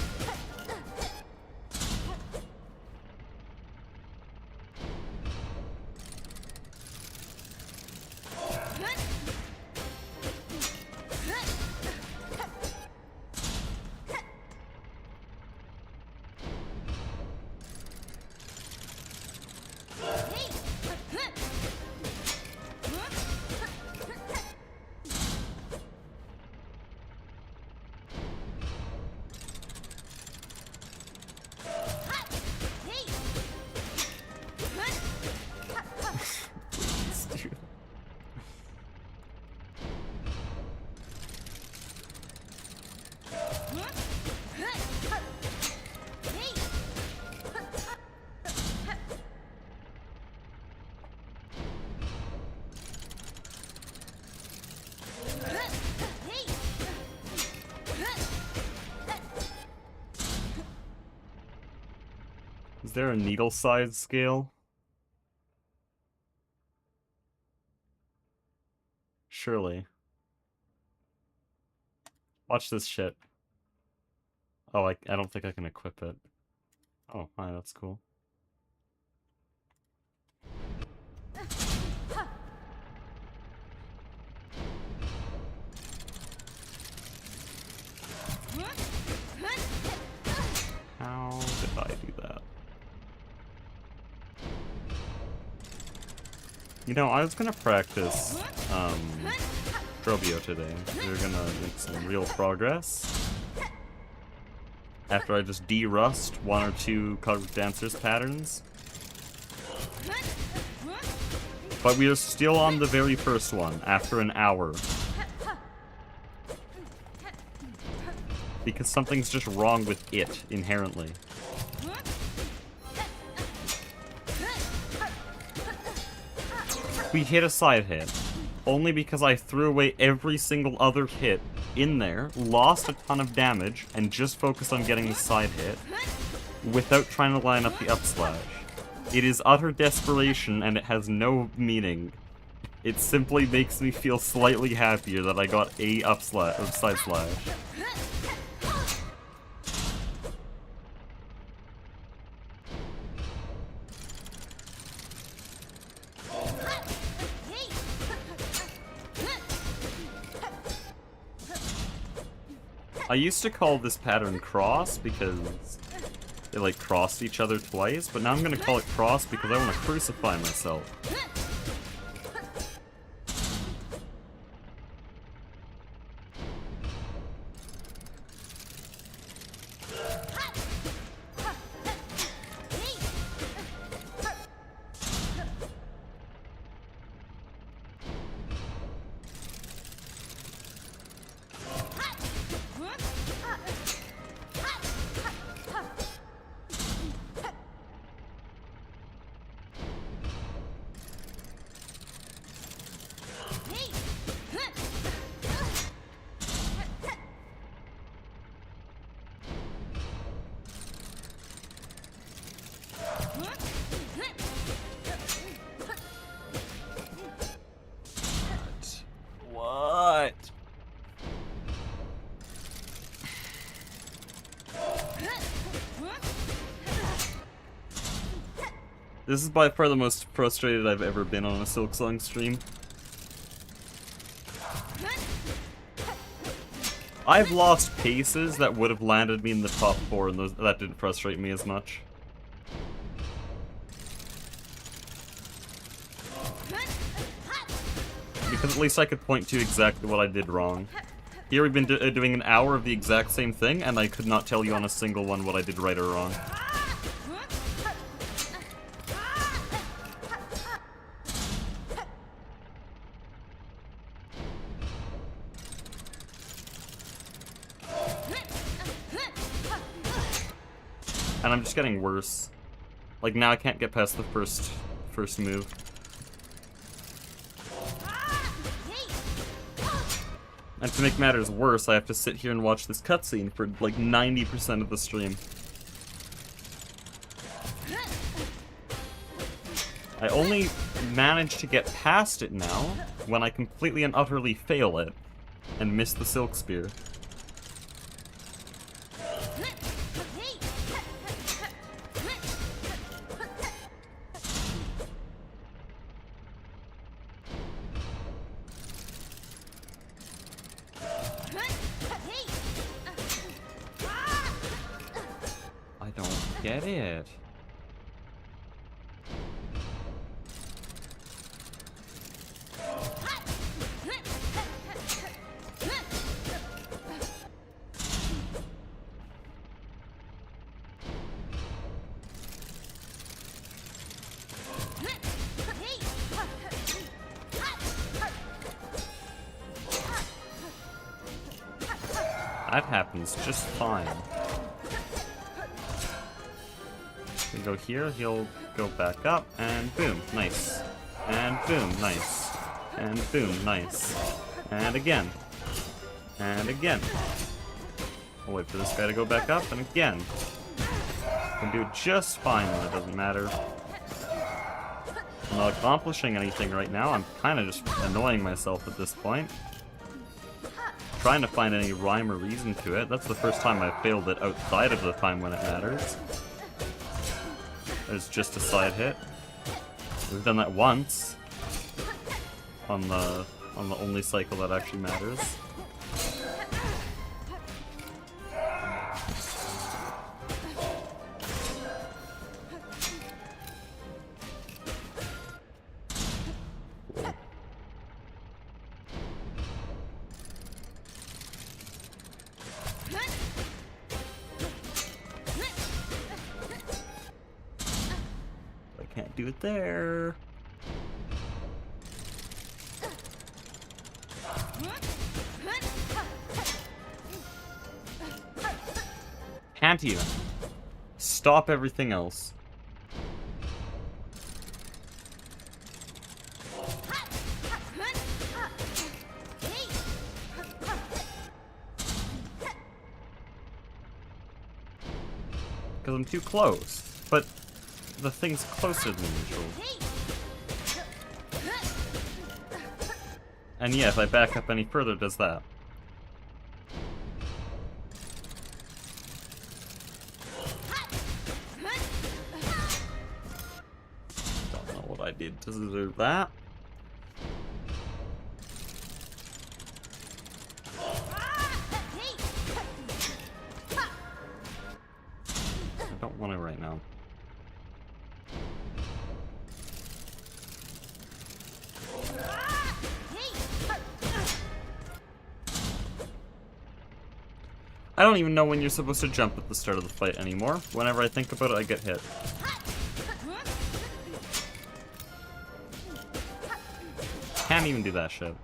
Is there a needle size scale? Surely. Watch this shit. Oh, I don't think I can equip it. Oh, hi, that's cool. How did I do that? You know, I was gonna practice, Drobio today. We were gonna make some real progress. After I just de-rust one or two Cosmic Dancers patterns. But we are still on the very first one, after an hour. Because something's just wrong with it, inherently. We hit a side hit. Only because I threw away every single other hit in there, lost a ton of damage, and just focused on getting the side hit, without trying to line up the up slash. It is utter desperation, and it has no meaning. It simply makes me feel slightly happier that I got a up slash, or side slash. I used to call this pattern cross because they like crossed each other twice, but now I'm gonna call it cross because I want to crucify myself. What? This is by far the most frustrated I've ever been on a Silksong stream. I've lost paces that would have landed me in the top 4, and that didn't frustrate me as much. Because at least I could point to exactly what I did wrong. Here we've been doing an hour of the exact same thing, and I could not tell you on a single one what I did right or wrong. And I'm just getting worse. Like, now I can't get past the first move. And to make matters worse, I have to sit here and watch this cutscene for like 90% of the stream. I only manage to get past it now when I completely and utterly fail it and miss the Silk Spear. I don't get it. That happens just fine. We go here, he'll go back up, and boom, nice. And boom, nice. And boom, nice. And again. And again. I'll wait for this guy to go back up, and again. Can do just fine when it doesn't matter. I'm not accomplishing anything right now, I'm kind of just annoying myself at this point. Trying to find any rhyme or reason to it. That's the first time I've failed it outside of the time when it matters. There's just a side hit. We've done that once on the only cycle that actually matters. Can't do it there. Can't even. Stop everything else. Because I'm too close. But the thing's closer than usual. And yeah, if I back up any further, it does that. Don't know what I did to deserve that. I don't want to right now. I don't even know when you're supposed to jump at the start of the fight anymore. Whenever I think about it, I get hit. Can't even do that shit.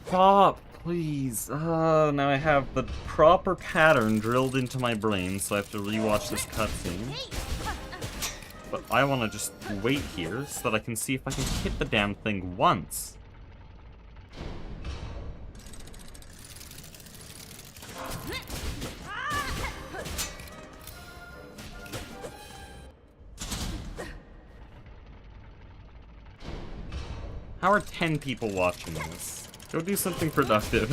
Stop, please. Now I have the proper pattern drilled into my brain, so I have to rewatch this cutscene. But I want to just wait here so that I can see if I can hit the damn thing once. How are 10 people watching this? Go do something productive.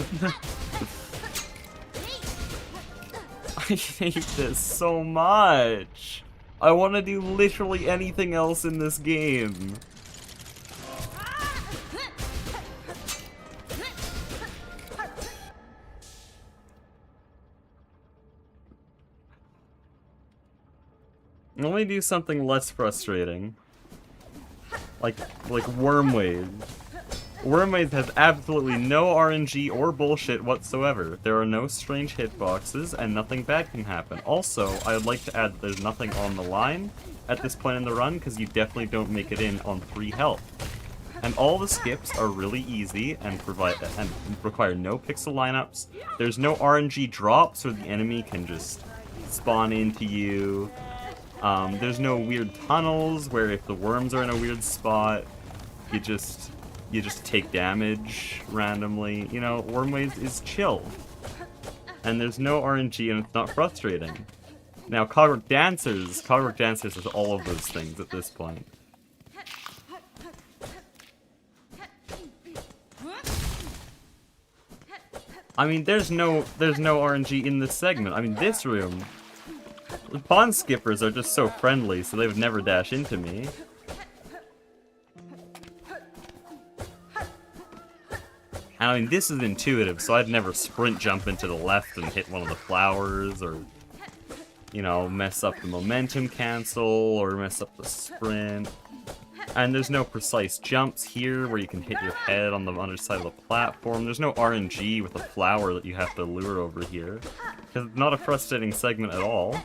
I hate this so much. I want to do literally anything else in this game. Let me do something less frustrating. Like Worm Wave. Worm Wave has absolutely no RNG or bullshit whatsoever. There are no strange hitboxes, and nothing bad can happen. Also, I would like to add that there's nothing on the line at this point in the run, because you definitely don't make it in on 3 health. And all the skips are really easy and require no pixel lineups. There's no RNG drops where the enemy can just spawn into you. There's no weird tunnels where if the worms are in a weird spot, you just take damage randomly. You know, Worm Wave is chill. And there's no RNG and it's not frustrating. Now, Cogwork Dancers has all of those things at this point. I mean, there's no RNG in this segment. I mean, this room, pond skippers are just so friendly, so they would never dash into me. I mean, this is intuitive, so I'd never sprint jump into the left and hit one of the flowers, or, you know, mess up the momentum cancel, or mess up the sprint. And there's no precise jumps here where you can hit your head on the underside of the platform. There's no RNG with a flower that you have to lure over here. Because it's not a frustrating segment at all.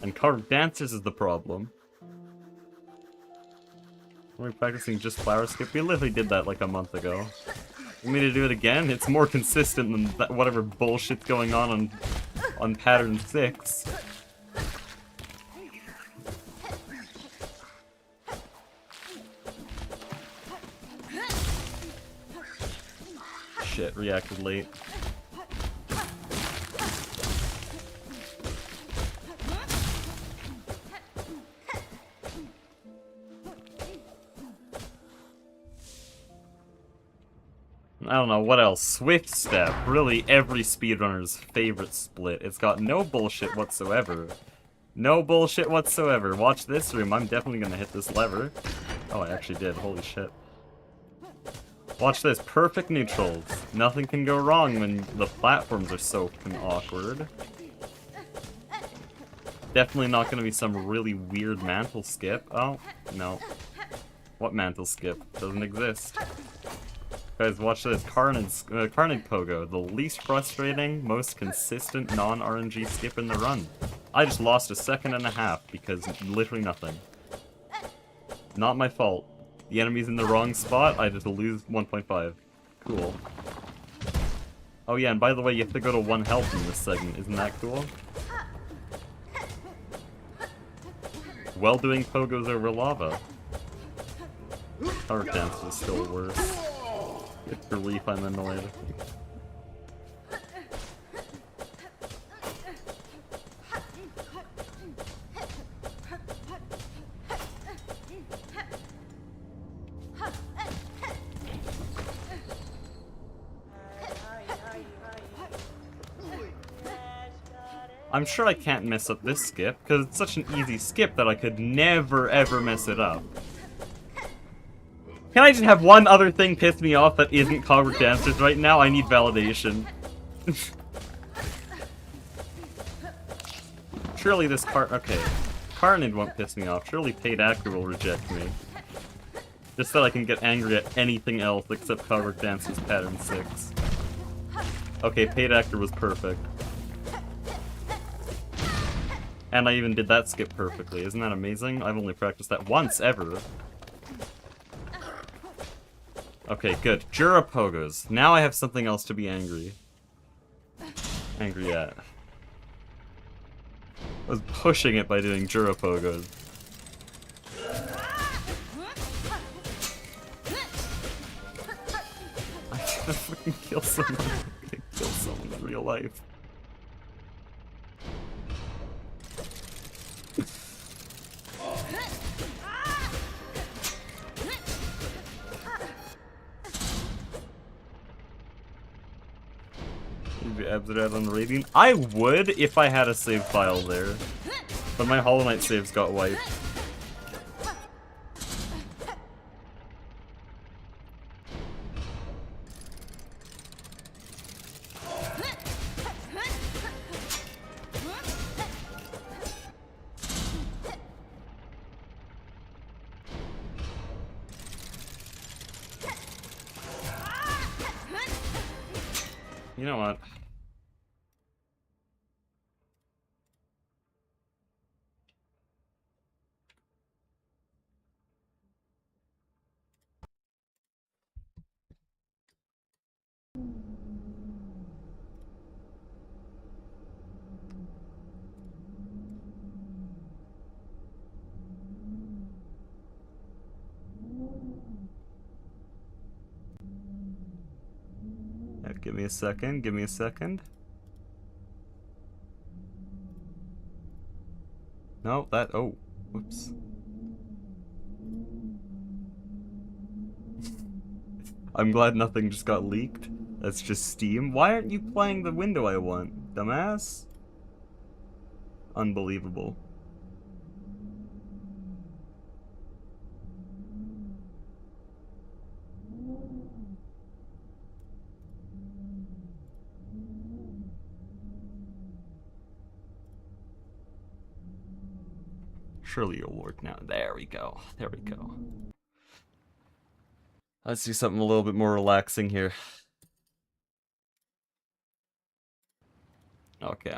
And Carved Dancers is the problem. We're practicing just flower skip. We literally did that like a month ago. You want me to do it again? It's more consistent than whatever bullshit's going on pattern 6. Shit, reacted late. I don't know, what else? Swift Step, really every speedrunner's favorite split. It's got no bullshit whatsoever. No bullshit whatsoever. Watch this room, I'm definitely gonna hit this lever. Oh, I actually did, holy shit. Watch this, perfect neutrals. Nothing can go wrong when the platforms are so fucking awkward. Definitely not gonna be some really weird mantle skip. Oh, no. What mantle skip? Doesn't exist. Guys, watch this. Carnage Pogo, the least frustrating, most consistent non-RNG skip in the run. I just lost 1.5 seconds because literally nothing. Not my fault. The enemy's in the wrong spot, I just lose 1.5. Cool. Oh yeah, and by the way, you have to go to 1 health in this segment. Isn't that cool? Well, doing pogos over lava. Power dance is still worse. Good relief, I'm annoyed. I'm sure I can't mess up this skip, because it's such an easy skip that I could never ever mess it up. Can I just have one other thing piss me off that isn't Cogwork Dancers right now? I need validation. Surely this okay. Carnage won't piss me off. Surely Paid Actor will reject me. Just so I can get angry at anything else except Cogwork Dancers Pattern 6. Okay, Paid Actor was perfect. And I even did that skip perfectly. Isn't that amazing? I've only practiced that once ever. Okay, good. Jura Pogos. Now I have something else to be angry at. I was pushing it by doing Jura Pogos. I can't fucking kill someone. I can't kill someone in real life. Abzerad on the Radiant? I would if I had a save file there. But my Hollow Knight saves got wiped. You know what? Give me a second, give me a second. No, oh, whoops. I'm glad nothing just got leaked. That's just Steam. Why aren't you playing the window I want, dumbass? Unbelievable. Surely you'll work now. There we go. There we go. Let's do something a little bit more relaxing here. Okay.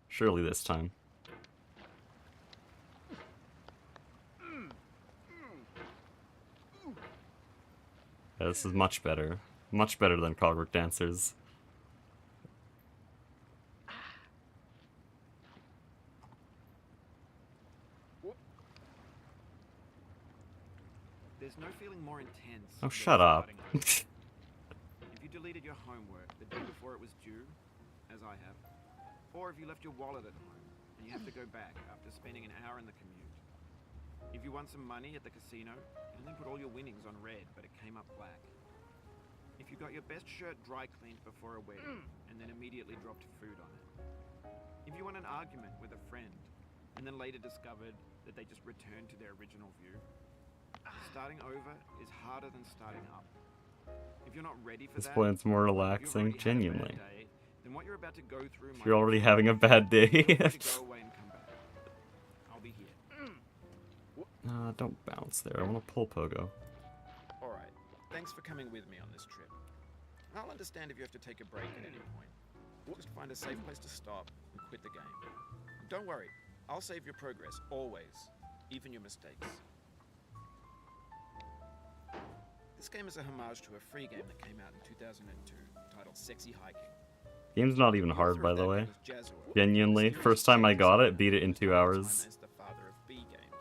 Surely this time. Yeah, this is much better. Much better than Cogwork Dancers. There's no feeling more intense. Oh, shut up. If you deleted your homework the day before it was due, as I have, or if you left your wallet at home and you have to go back after spending an hour in the commute. If you won some money at the casino and then put all your winnings on red, but it came up black. If you got your best shirt dry cleaned before a wedding and then immediately dropped food on it. If you won an argument with a friend and then later discovered that they just returned to their original view. Starting over is harder than starting up. If you're not ready for This that, point's more relaxing, genuinely. day, then what you're about to go through If you're already having a bad day. go away and come back. I'll be here. Don't bounce there. I want to pull pogo. Alright, thanks for coming with me on this trip. I'll understand if you have to take a break at any point. Just find a safe place to stop and quit the game. Don't worry, I'll save your progress, always. Even your mistakes. This game is a homage to a free game that came out in 2002 titled Sexy Hiking. Game's not even hard, by the way. Genuinely, first time I got it, beat it in 2 hours.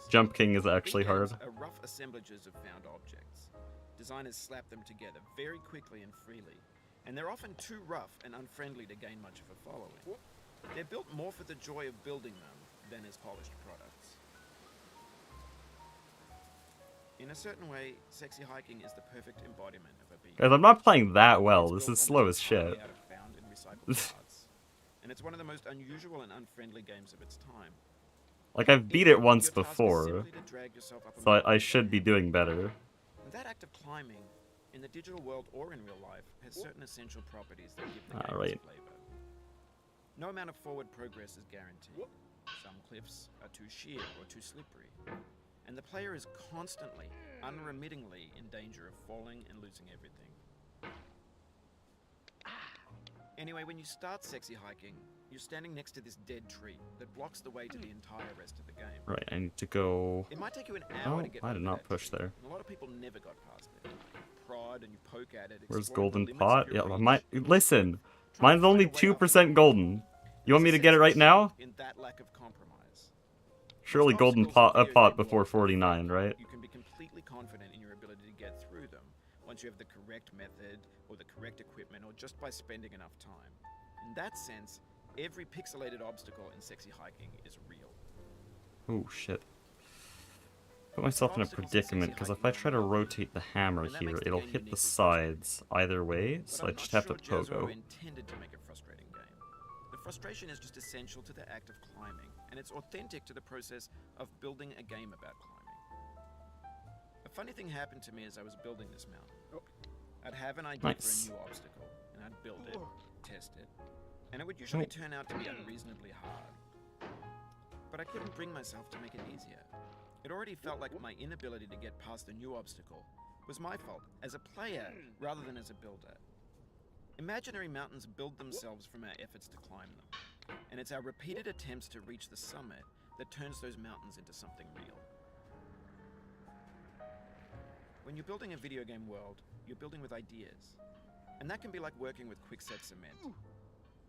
Jump King is actually hard. Are rough assemblages of found objects. Designers slap them together very quickly and freely, and they're often too rough and unfriendly to gain much of a following. They're built more for the joy of building them than as polished products. In a certain way, Sexy Hiking is the perfect embodiment of a bee. Guys, I'm not playing that well. This is slow as shit. Out of found and recycled parts. And it's one of the most unusual and unfriendly games of its time. Like, I've beat it once Your task is before, simply to drag yourself up a so I mountain. should be doing better. And that act of climbing, in the digital world or in real life, has certain essential properties that give the game Right. its flavor. No amount of forward progress is guaranteed. Some cliffs are too sheer or too slippery. And the player is constantly, unremittingly in danger of falling and losing everything. Anyway, when you start Sexy Hiking, you're standing next to this dead tree that blocks the way to the entire rest of the game. Right, I need to go... It might take you an hour Oh, to get I did over not that push tree, there. and a lot of people never got past it. You prod and you poke at it. Where's explore the Golden limits Pot? of your Yeah, reach, listen, trying to mine's only find a way up 2% golden. You want me to get it right now? in that lack of compromise. Surely Most Golden obstacles in Pot, video pot game before world are 49, fragile. right? You can be completely confident in your ability to get through them once you have the correct method or the correct equipment or just by spending enough time. In that sense, every pixelated obstacle in Sexy Hiking is real. Oh shit. Put myself in a predicament, because if I try to rotate the hammer here, it'll hit the sides either way, so I just have to pogo. Intended to make a frustrating game. The frustration is just essential to the act of climbing, and it's authentic to the process of building a game about climbing. A funny thing happened to me as I was building this mountain. I'd have an idea Nice. for a new obstacle, and I'd build it, test it, and it would usually turn out to be unreasonably hard. But I couldn't bring myself to make it easier. It already felt like my inability to get past a new obstacle was my fault as a player rather than as a builder. Imaginary mountains build themselves from our efforts to climb them, and it's our repeated attempts to reach the summit that turns those mountains into something real. When you're building a video game world, you're building with ideas, and that can be like working with quickset cement.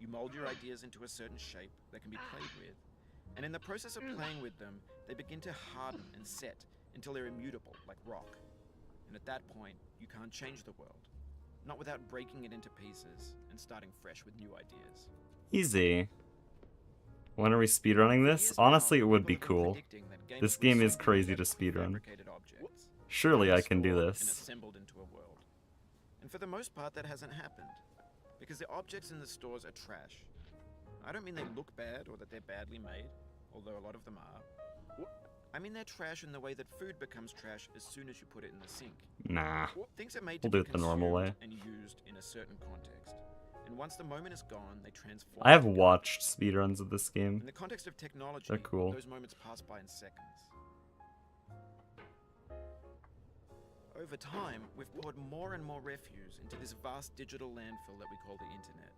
You mold your ideas into a certain shape that can be played with, and in the process of playing with them, they begin to harden and set until they're immutable, like rock. And at that point, you can't change the world. Not without breaking it into pieces and starting fresh with new ideas. Easy. When are we speedrunning this? Honestly, it would be cool. This game is crazy to speedrun. Surely I can do And this. assembled into a world. And for the most part, that hasn't happened. Because the objects in the stores are trash. I don't mean they look bad or that they're badly made, although a lot of them are. I mean they're trash in the way that food becomes trash as soon as you put it in the sink. Nah. Things are made to We'll do be it the normal way. consumed and used in a certain context. And once the moment is gone, they transform. I have watched speedruns of this game. In the context of technology, They're cool. those moments pass by in seconds. Over time, we've poured more and more refuse into this vast digital landfill that we call the internet.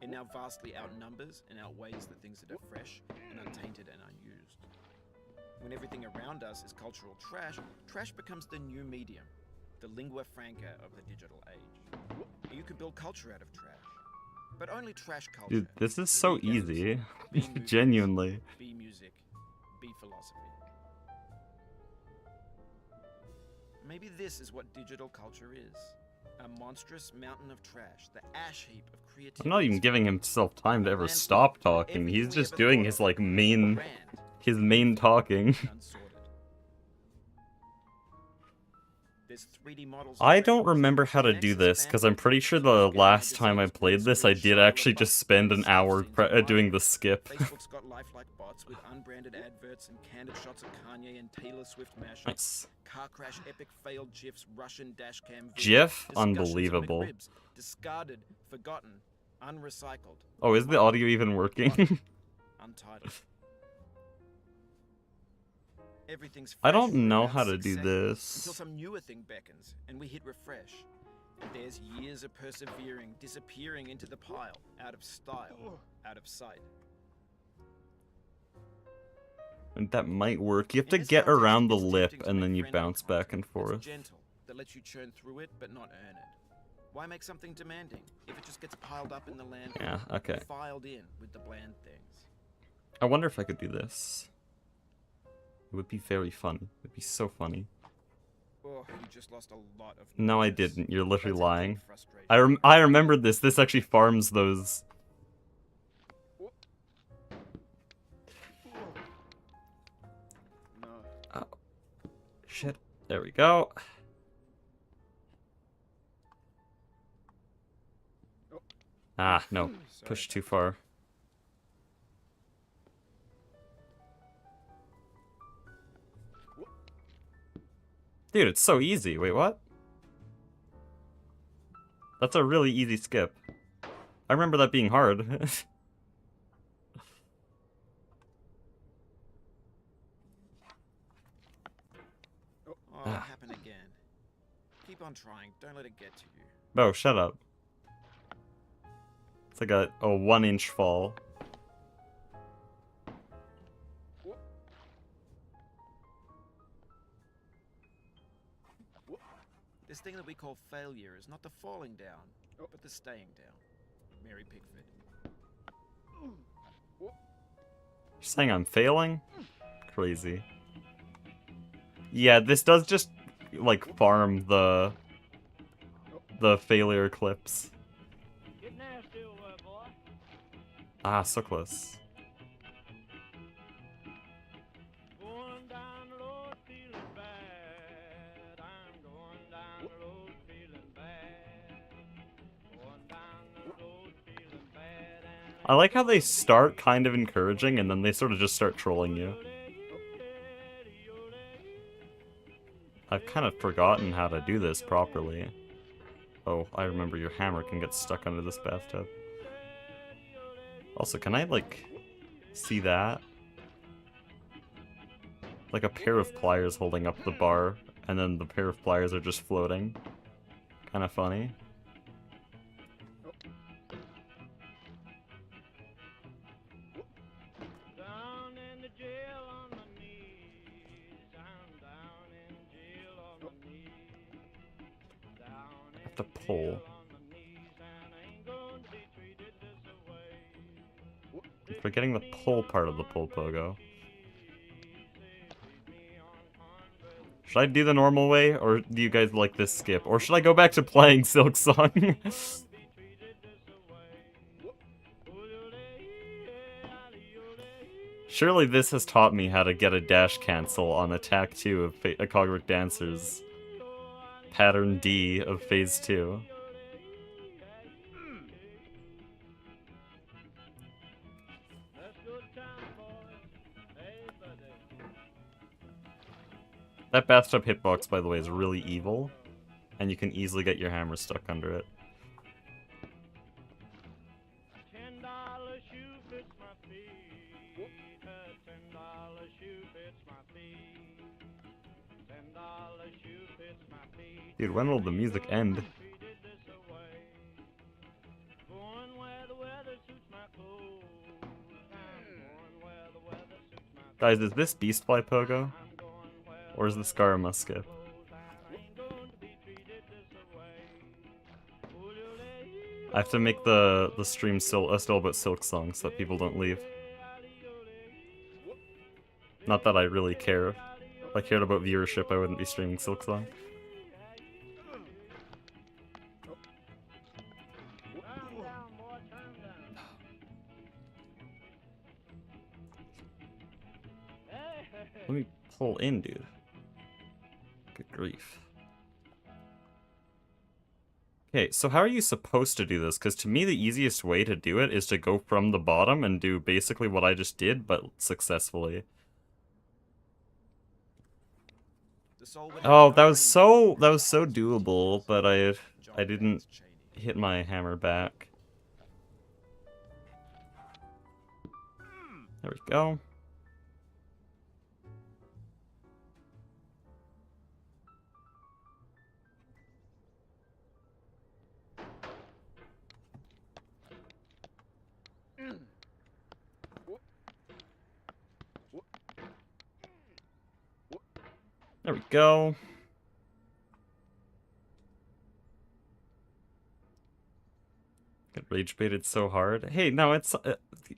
It now vastly outnumbers and outweighs the things that are fresh and untainted and unused. When everything around us is cultural trash, trash becomes the new medium, the lingua franca of the digital age. You can build culture out of trash, but only trash culture. Dude, this is so Be games, easy. be movies, Genuinely. Be music, be philosophy. Maybe this is what digital culture is. A monstrous mountain of trash, the ash heap of creativity. I'm not even giving himself time to ever stop talking. He's just doing his like main talking. There's 3D models. I don't remember how to do this because I'm pretty sure the last time I played this I did actually just spend an hour doing the skip. Facebook's got lifelike bots with unbranded adverts and candid shots of Kanye and Taylor Swift mashups. Nice. Car crash, epic failed GIFs, Russian dashcam. GIF? discussions of Unbelievable. McRibs, discarded, forgotten, unrecycled. Oh, is the audio even working? Untitled. Everything's I fresh don't for know about how to 6 do seconds, this. until some newer thing beckons and we hit refresh. And there's years of persevering, disappearing into the pile, out of style, out of sight. And that might work. You have to get around the lip and then you bounce back and forth. Gentle, that lets you churn through it but not earn it. Why make something demanding if it just gets piled up in the landfill? Yeah, okay. Filed in with the bland things. I wonder if I could do this. It would be very funny. It would be so funny. Oh, you just lost a lot of. No, I goodness. didn't. You're literally That's a big lying. frustration. I remembered this. This actually farms those. No. Oh. Shit. There we go. Ah, no. Sorry. Push too far. Dude, it's so easy. Wait, what? That's a really easy skip. I remember that being hard. Oh, it'll happen again. Keep on trying. Don't let it get to you. Oh, shut up. It's like a 1-inch fall. This thing that we call failure is not the falling down, but the staying down. Mary Pickford. You're saying I'm failing? Crazy. Yeah, this does just, like, farm the failure clips. Ah, so close. I like how they start kind of encouraging and then they sort of just start trolling you. I've kind of forgotten how to do this properly. Oh, I remember your hammer can get stuck under this bathtub. Also, can I, like, see that? Like a pair of pliers holding up the bar, and then the pair of pliers are just floating. Kind of funny. I have to pull. I'm forgetting the pull part of the pull pogo. Should I do the normal way, or do you guys like this skip? Or should I go back to playing Silksong? Surely this has taught me how to get a dash cancel on attack 2 of a Cogric Dancer's pattern D of phase 2. That bathtub hitbox, by the way, is really evil, and you can easily get your hammer stuck under it. Dude, when will the music end? Guys, is this Beastfly Pogo? Or is this Garma skip? I have to make the stream still about Silksong so that people don't leave. Not that I really care. If I cared about viewership, I wouldn't be streaming Silksong. Let me pull in, dude. Good grief. Okay, so how are you supposed to do this? Because to me, the easiest way to do it is to go from the bottom and do basically what I just did, but successfully. Oh, that was so doable, but I didn't hit my hammer back. There we go. There we go. Get rage baited so hard. Hey, no, it's...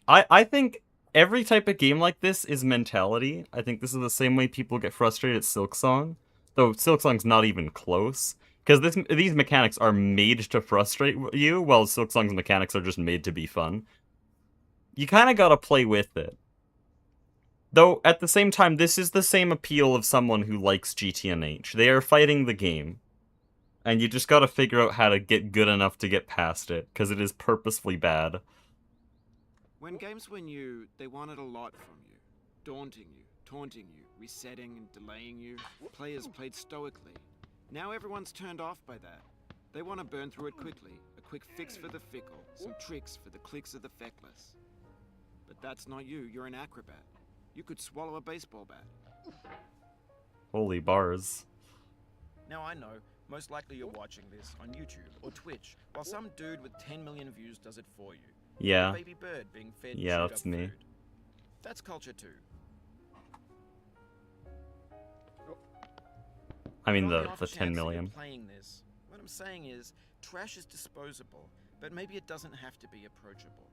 I think every type of game like this is mentality. I think this is the same way people get frustrated at Silksong. Though Silksong's not even close. Because these mechanics are made to frustrate you, while Silksong's mechanics are just made to be fun. You kind of gotta play with it. Though, at the same time, this is the same appeal of someone who likes GTNH. They are fighting the game. And you just gotta figure out how to get good enough to get past it, because it is purposefully bad. When games were new, they wanted a lot from you. Daunting you, taunting you, resetting and delaying you. Players played stoically. Now everyone's turned off by that. They want to burn through it quickly. A quick fix for the fickle. Some tricks for the clicks of the feckless. But that's not you. You're an acrobat. You could swallow a baseball bat. Holy bars. Now I know, most likely you're watching this on YouTube or Twitch, while some dude with 10 million views does it for you. Yeah. A baby bird being fed Yeah, chewed that's up me. food. That's culture too. I mean, On the off 10 chance that you're million. Playing this, what I'm saying is, trash is disposable, but maybe it doesn't have to be approachable.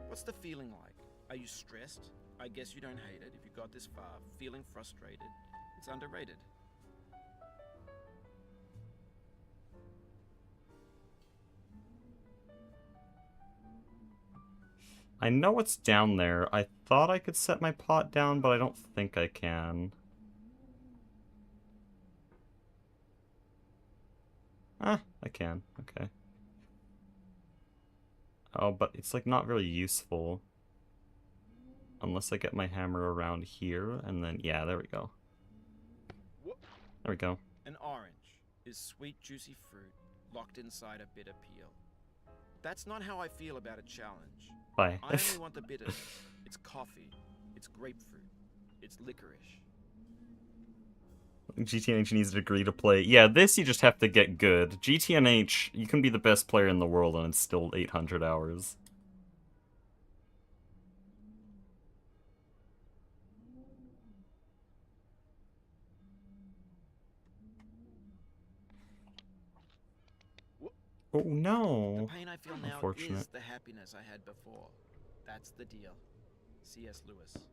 What's the feeling like? Are you stressed? I guess you don't hate it if you got this far. Feeling frustrated? It's underrated. I know what's down there. I thought I could set my pot down, but I don't think I can. Ah, I can. Okay. Oh, but it's like not very useful. Unless I get my hammer around here, and then, yeah, there we go. There we go. An orange is sweet, juicy fruit locked inside a bitter peel. That's not how I feel about a challenge. Bye. I only want the bitter. It's coffee. It's grapefruit. It's licorice. GTNH needs a degree to play. Yeah, this you just have to get good. GTNH, you can be the best player in the world and it's still 800 hours. Oh no! The pain I feel now Unfortunate. is the happiness I had before. That's the deal. C.S. Lewis.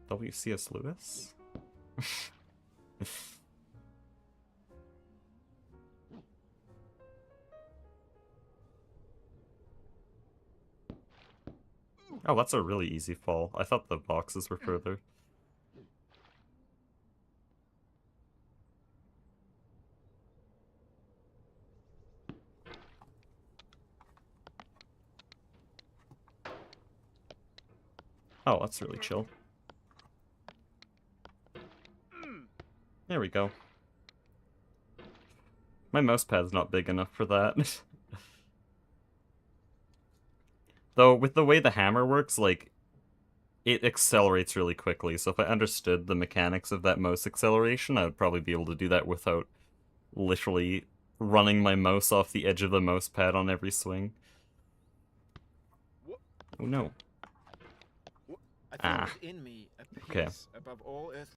W.C.S. Lewis? Oh, that's a really easy fall. I thought the boxes were further. Oh, that's really chill. There we go. My mouse pad's not big enough for that. Though, with the way the hammer works, like, it accelerates really quickly, so if I understood the mechanics of that mouse acceleration, I would probably be able to do that without literally running my mouse off the edge of the mouse pad on every swing. Oh no. I feel within me a peace Okay. above all earth.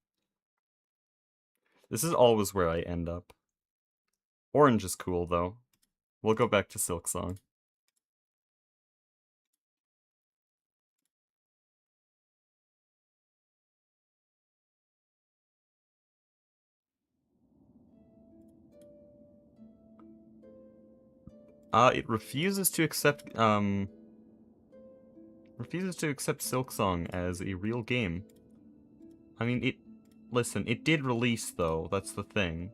This is always where I end up. Orange is cool, though. We'll go back to Silksong. It refuses to accept Silksong as a real game. I mean, listen, it did release, though, that's the thing.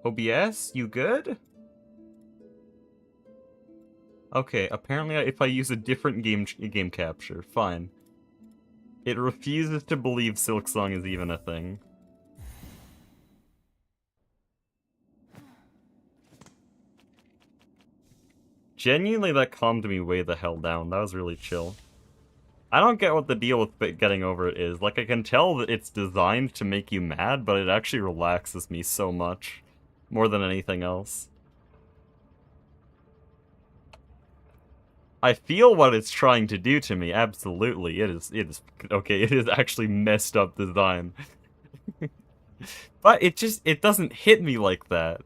OBS, you good? Okay, apparently if I use a different game capture, fine. It refuses to believe Silksong is even a thing. Genuinely, that calmed me way the hell down. That was really chill. I don't get what the deal with getting over it is. Like, I can tell that it's designed to make you mad, but it actually relaxes me so much. More than anything else. I feel what it's trying to do to me, absolutely. It is actually messed up design. But it doesn't hit me like that.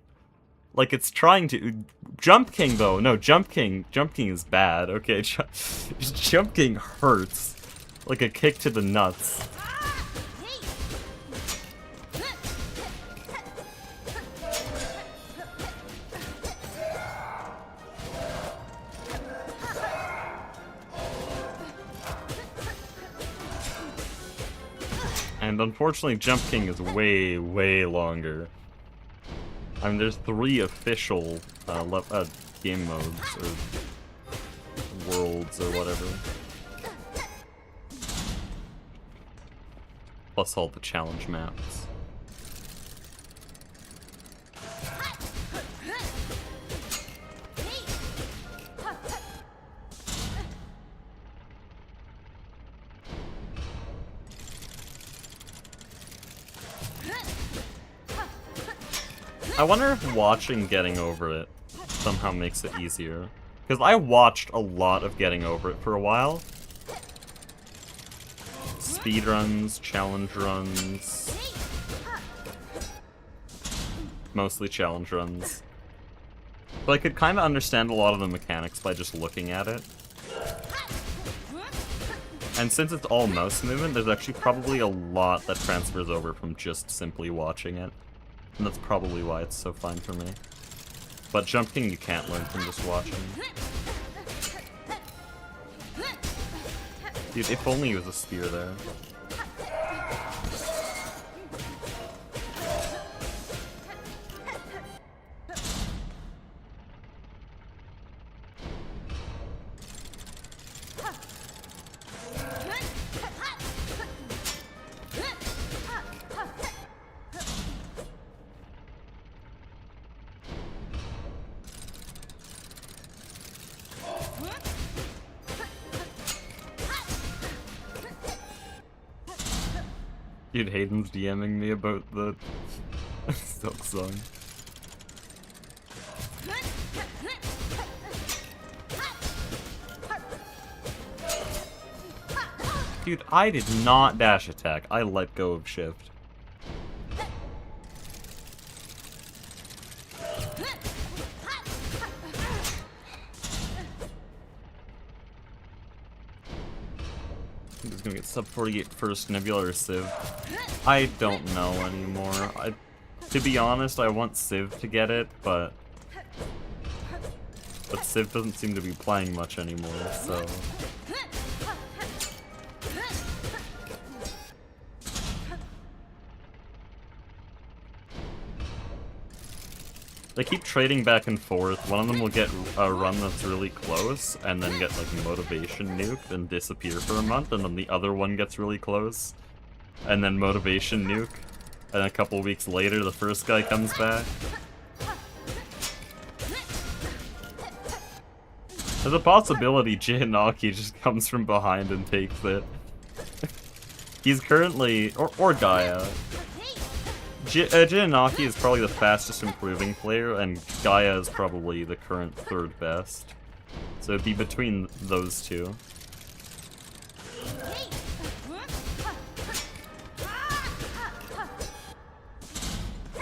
Like, it's trying to Jump King though. No, Jump King is bad. Okay, Jump King hurts. Like a kick to the nuts. And unfortunately, Jump King is way, way longer. I mean, there's 3 official game modes, or worlds, or whatever. Plus all the challenge maps. I wonder if watching Getting Over It somehow makes it easier. Because I watched a lot of Getting Over It for a while. Speedruns, challenge runs. Mostly challenge runs. But I could kind of understand a lot of the mechanics by just looking at it. And since it's all mouse movement, there's actually probably a lot that transfers over from just simply watching it. And that's probably why it's so fine for me. But Jump King you can't learn from just watching. Dude, if only he was a spear there. Dude, Hayden's DMing me about the Silksong. Dude, I did not dash attack. I let go of shift. I'm just gonna get sub 48 first, Nebula or Civ. I don't know anymore. To be honest, I want Civ to get it, but Civ doesn't seem to be playing much anymore, so... They keep trading back and forth. One of them will get a run that's really close, and then get like motivation nuked and disappear for a month, and then the other one gets really close, and then motivation nuke, and a couple weeks later the first guy comes back. There's a possibility Jihanaki just comes from behind and takes it. He's currently... or Gaia. Jihanaki is probably the fastest improving player, and Gaia is probably the current 3rd best. So it'd be between those two.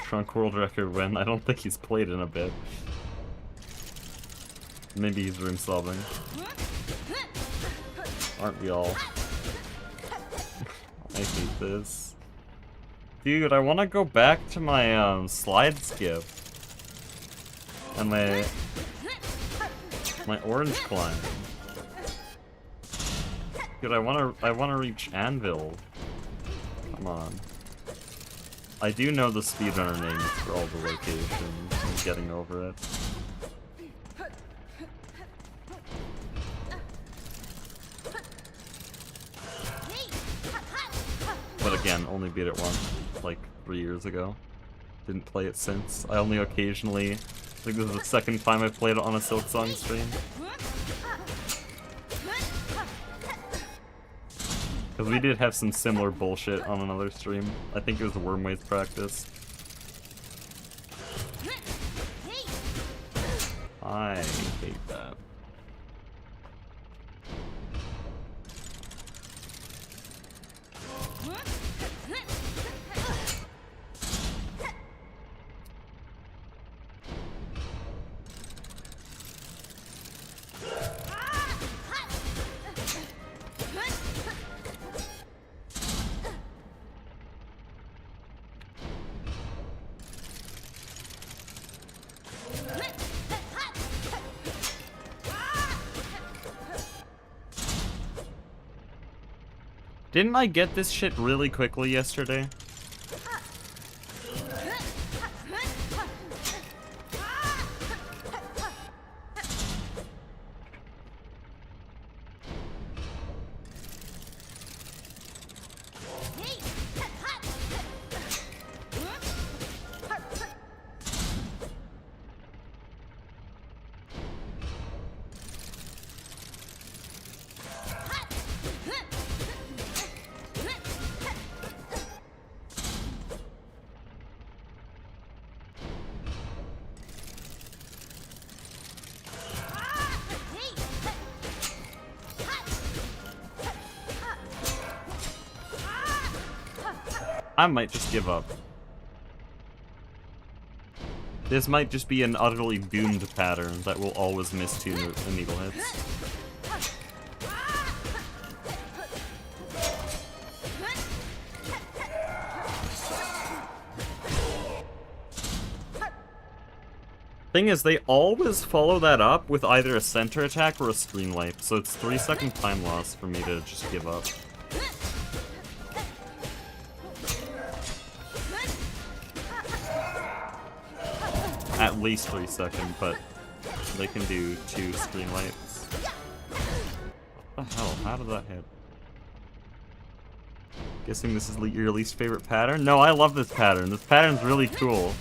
Trunk World Record win. I don't think he's played in a bit. Maybe he's room sobbing. Aren't we all? I hate this. Dude, I want to go back to my slide skip and my orange climb. Dude, I want to reach Anvil. Come on. I do know the speedrunner names for all the locations. I'm getting over it. But again, only beat it once. Like 3 years ago. Didn't play it since. I only occasionally... I think this is the 2nd time I've played it on a Silksong stream. Because we did have some similar bullshit on another stream. I think it was the Wormways practice. I hate that. Didn't I get this shit really quickly yesterday? I might just give up. This might just be an utterly doomed pattern that will always miss 2 needle hits. Thing is, they always follow that up with either a center attack or a screen wipe, so it's 3-second time loss for me to just give up. At least 3 seconds, but they can do 2 screen wipes. What the hell? How did that hit? Guessing this is your least favorite pattern? No, I love this pattern. This pattern's really cool.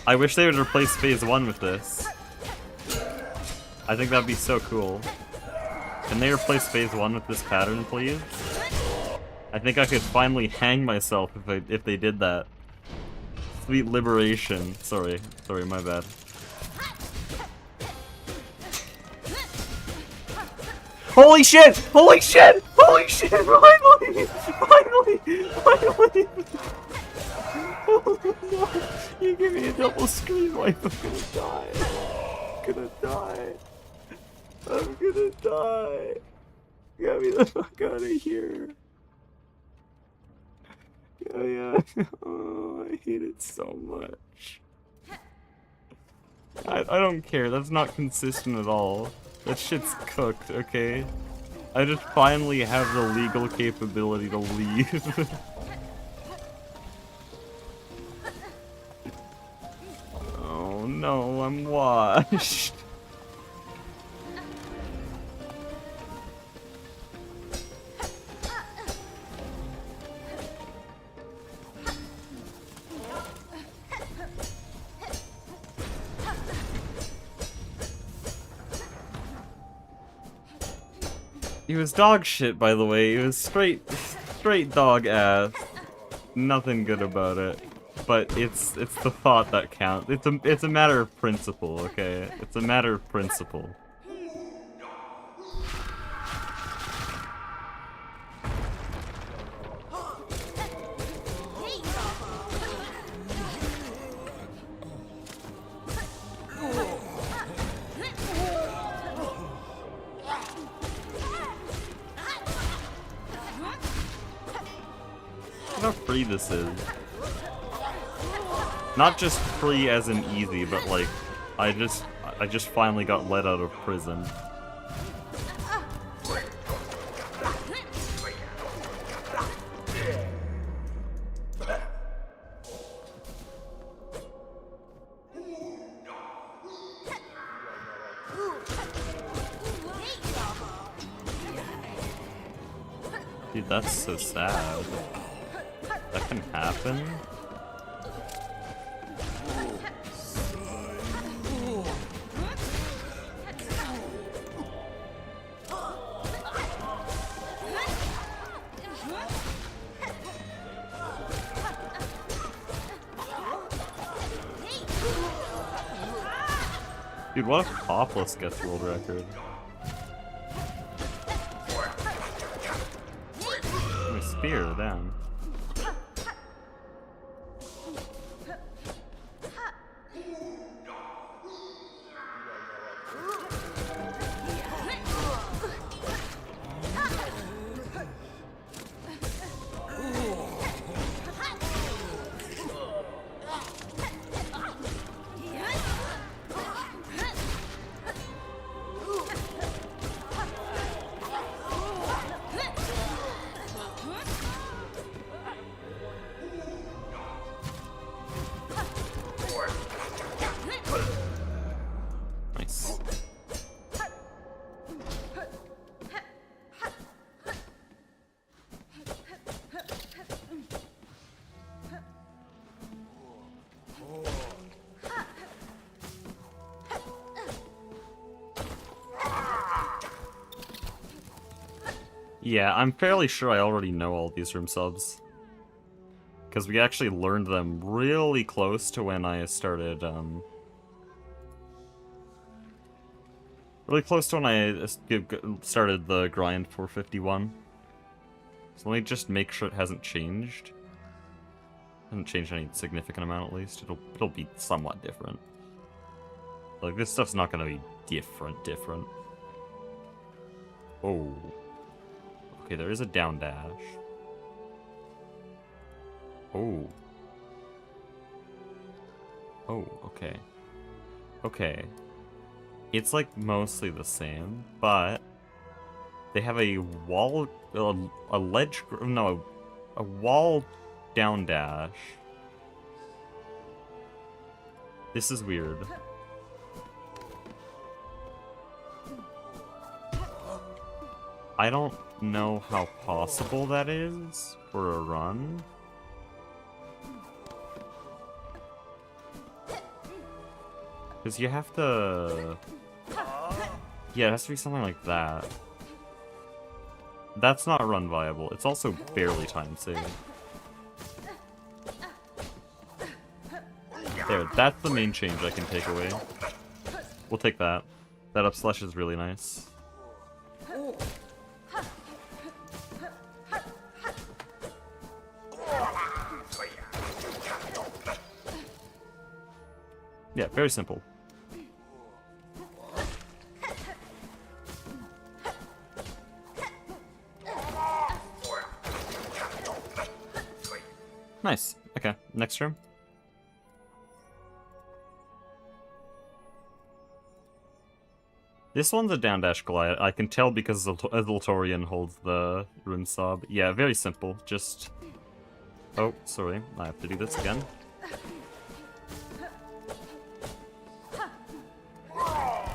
I wish they would replace phase 1 with this. I think that'd be so cool. Can they replace phase 1 with this pattern, please? I think I could finally hang myself if they did that. Sweet liberation. Sorry, my bad. Holy shit! Holy shit! Holy shit! Finally! Finally! Oh no! You give me a double screen wipe, I'm gonna die. I'm gonna die. Get me the fuck out of here. Oh yeah. Oh, I hate it so much. I don't care, that's not consistent at all. That shit's cooked, okay? I just finally have the legal capability to leave. Oh no, I'm washed. He was dog shit, by the way. He was straight dog ass. Nothing good about it. But it's the thought that counts. It's a matter of principle, okay? It's a matter of principle. Look how free this is. Not just free as in easy, but like, I just finally got let out of prison. Dude, that's so sad. That can happen? Dude, what if Topless gets world record? My spear, damn. Yeah, I'm fairly sure I already know all these room subs. Because we actually learned them really close to when I started, really close to when I started the grind for 51. So let me just make sure it hasn't changed. Hasn't changed any significant amount at least. It'll be somewhat different. Like, this stuff's not gonna be different. Oh. Okay, there is a down dash. Oh. Oh, okay. Okay. It's like mostly the same, but they have a wall, a ledge, no, a wall down dash. This is weird. I don't know how possible that is for a run. Because you have to... Yeah, it has to be something like that. That's not run viable. It's also barely time saved. There, that's the main change I can take away. We'll take that. That up slash is really nice. Yeah, very simple. Nice. Okay, next room. This one's a down dash glide. I can tell because Zoltorian holds the rune sub. Yeah, very simple. Just... Oh, sorry. I have to do this again.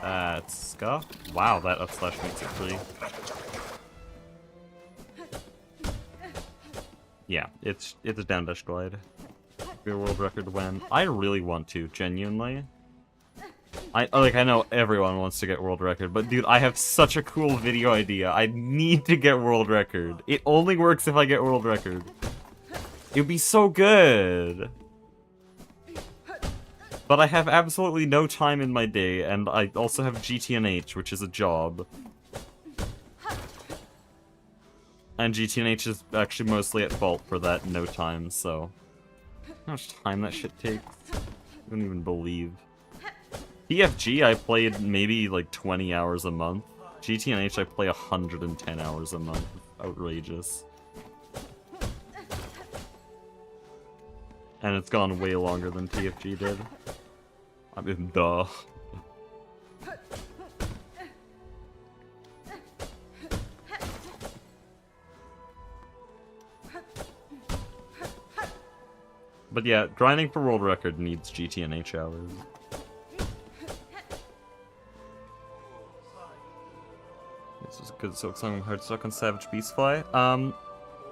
That's Scuff. Wow, that up slash makes it free. Yeah, it's a down dash glide. Your world record when I really want to, genuinely. I know everyone wants to get world record, but dude, I have such a cool video idea. I need to get world record. It only works if I get world record. It would be so good. But I have absolutely no time in my day, and I also have GTNH, which is a job. And GTNH is actually mostly at fault for that no time, so... How much time that shit takes? I don't even believe. PFG, I played maybe like 20 hours a month. GTNH, I play 110 hours a month. Outrageous. And it's gone way longer than TFG did. I mean, duh. But yeah, grinding for world record needs GTNH hours. This is a good Silksong Hardstuck on Savage Beastfly.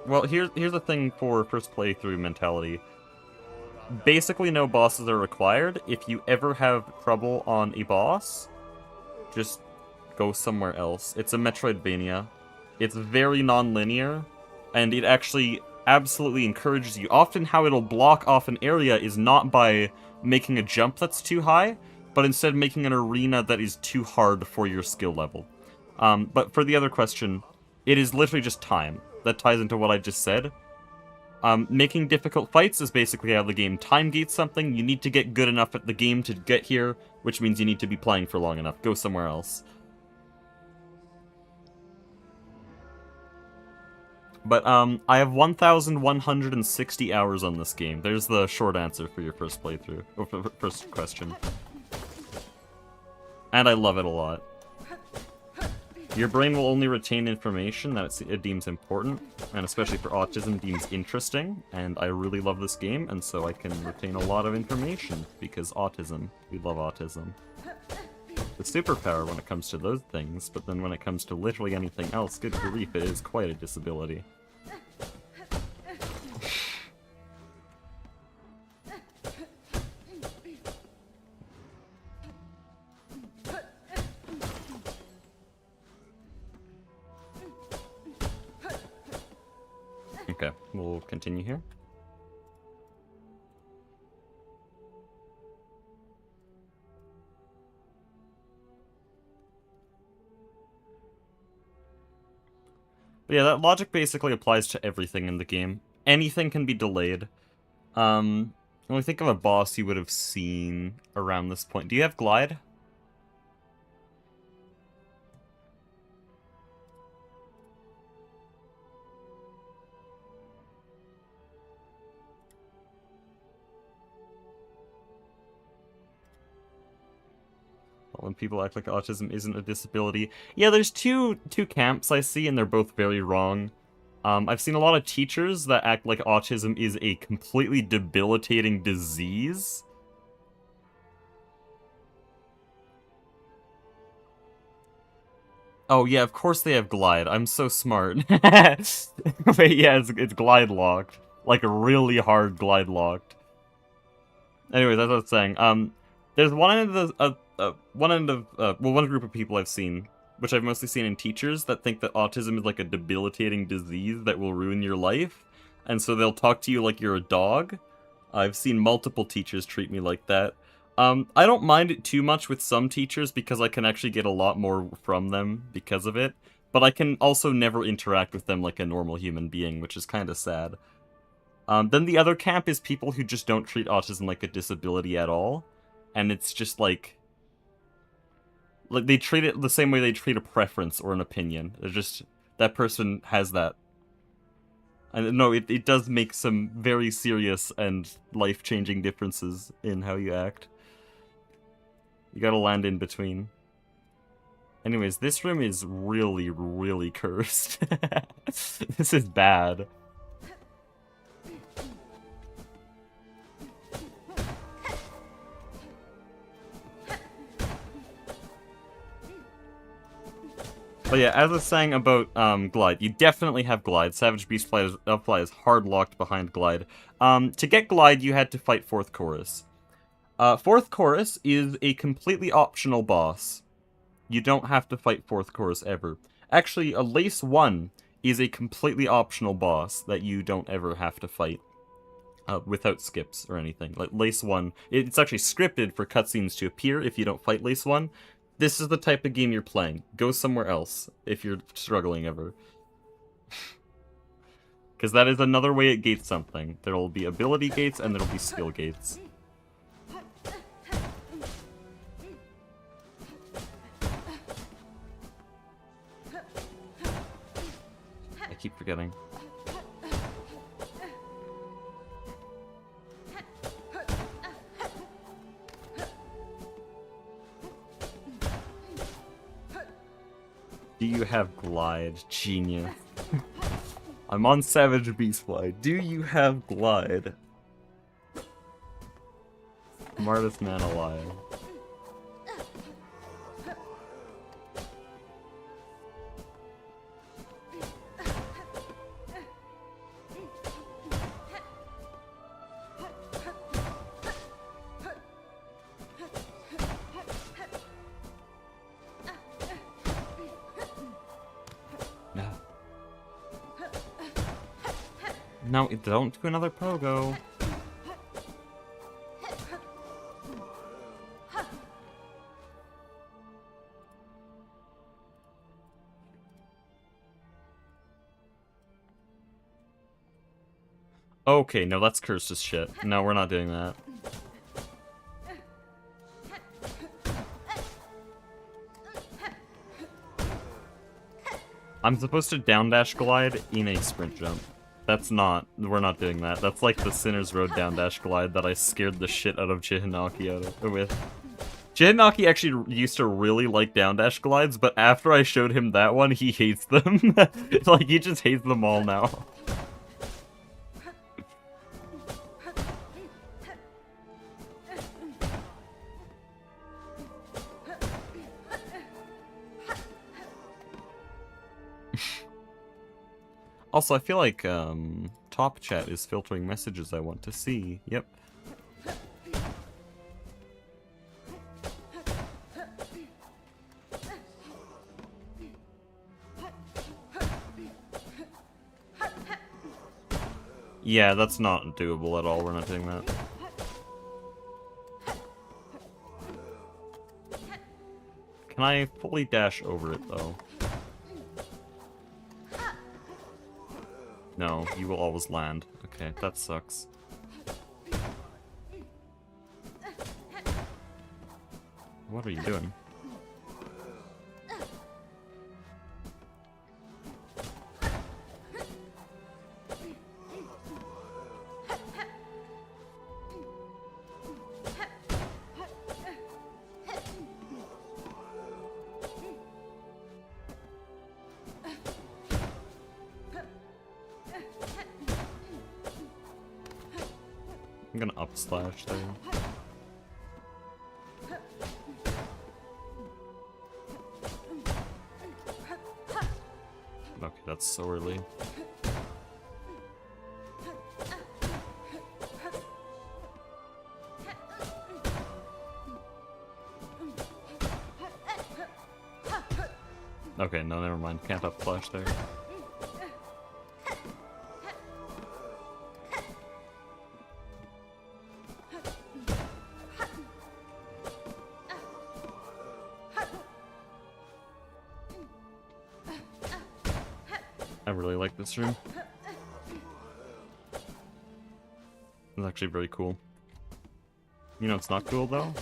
Well, here's the thing for first playthrough mentality. Basically, no bosses are required. If you ever have trouble on a boss, just go somewhere else. It's a Metroidvania. It's very non-linear, and it actually absolutely encourages you. Often how it'll block off an area is not by making a jump that's too high, but instead making an arena that is too hard for your skill level. But for the other question, it is literally just time. That ties into what I just said. Making difficult fights is basically how the game time gates something. You need to get good enough at the game to get here, which means you need to be playing for long enough. Go somewhere else. But, I have 1,160 hours on this game. There's the short answer for your first playthrough, or for first question. And I love it a lot. Your brain will only retain information that it deems important, and especially for autism, deems interesting, and I really love this game, and so I can retain a lot of information, because autism. We love autism. The superpower when it comes to those things, but then when it comes to literally anything else, good grief, it is quite a disability. Okay, we'll continue here. But yeah, that logic basically applies to everything in the game. Anything can be delayed. When we think of a boss you would have seen around this point. Do you have glide? When people act like autism isn't a disability. Yeah, there's two camps I see, and they're both very wrong. I've seen a lot of teachers that act like autism is a completely debilitating disease. Oh yeah, of course they have glide. I'm so smart. Wait, yeah, it's glide locked. Like really hard glide locked. Anyways, as I was saying, there's one group of people I've seen, which I've mostly seen in teachers, that think that autism is like a debilitating disease that will ruin your life, and so they'll talk to you like you're a dog. I've seen multiple teachers treat me like that. I don't mind it too much with some teachers because I can actually get a lot more from them because of it, but I can also never interact with them like a normal human being, which is kind of sad. Then the other camp is people who just don't treat autism like a disability at all, and it's just like they treat it the same way they treat a preference or an opinion. They're just, that person has that. And no, it does make some very serious and life-changing differences in how you act. You gotta land in between. Anyways, this room is really, really cursed. This is bad. But yeah, as I was saying about glide, you definitely have glide. Savage Beast Fly is hard locked behind glide. To get glide, you had to fight Fourth Chorus. Fourth Chorus is a completely optional boss. You don't have to fight Fourth Chorus ever. Actually, a Lace 1 is a completely optional boss that you don't ever have to fight without skips or anything. Like Lace 1, it's actually scripted for cutscenes to appear if you don't fight Lace 1. This is the type of game you're playing. Go somewhere else if you're struggling ever. Because that is another way it gates something. There will be ability gates and there will be skill gates. I keep forgetting. Do you have glide? Genius. I'm on Savage Beastfly. Do you have glide? Smartest man alive. No, don't do another pogo. Okay, no, that's cursed as shit. No, we're not doing that. I'm supposed to down dash glide in a sprint jump. That's not, we're not doing that. That's like the Sinner's Road down dash glide that I scared the shit out of Chihinaki with. Chihinaki actually used to really like down dash glides, but after I showed him that one, he hates them. Like, he just hates them all now. Also, I feel like Top Chat is filtering messages I want to see. Yep. Yeah, that's not doable at all. We're not doing that. Can I fully dash over it, though? No, you will always land. Okay, that sucks. What are you doing? I'm gonna up slash there. Okay, that's so early. Okay, no, never mind. Can't up slash there. I really like this room. It's actually very cool. You know it's not cool though?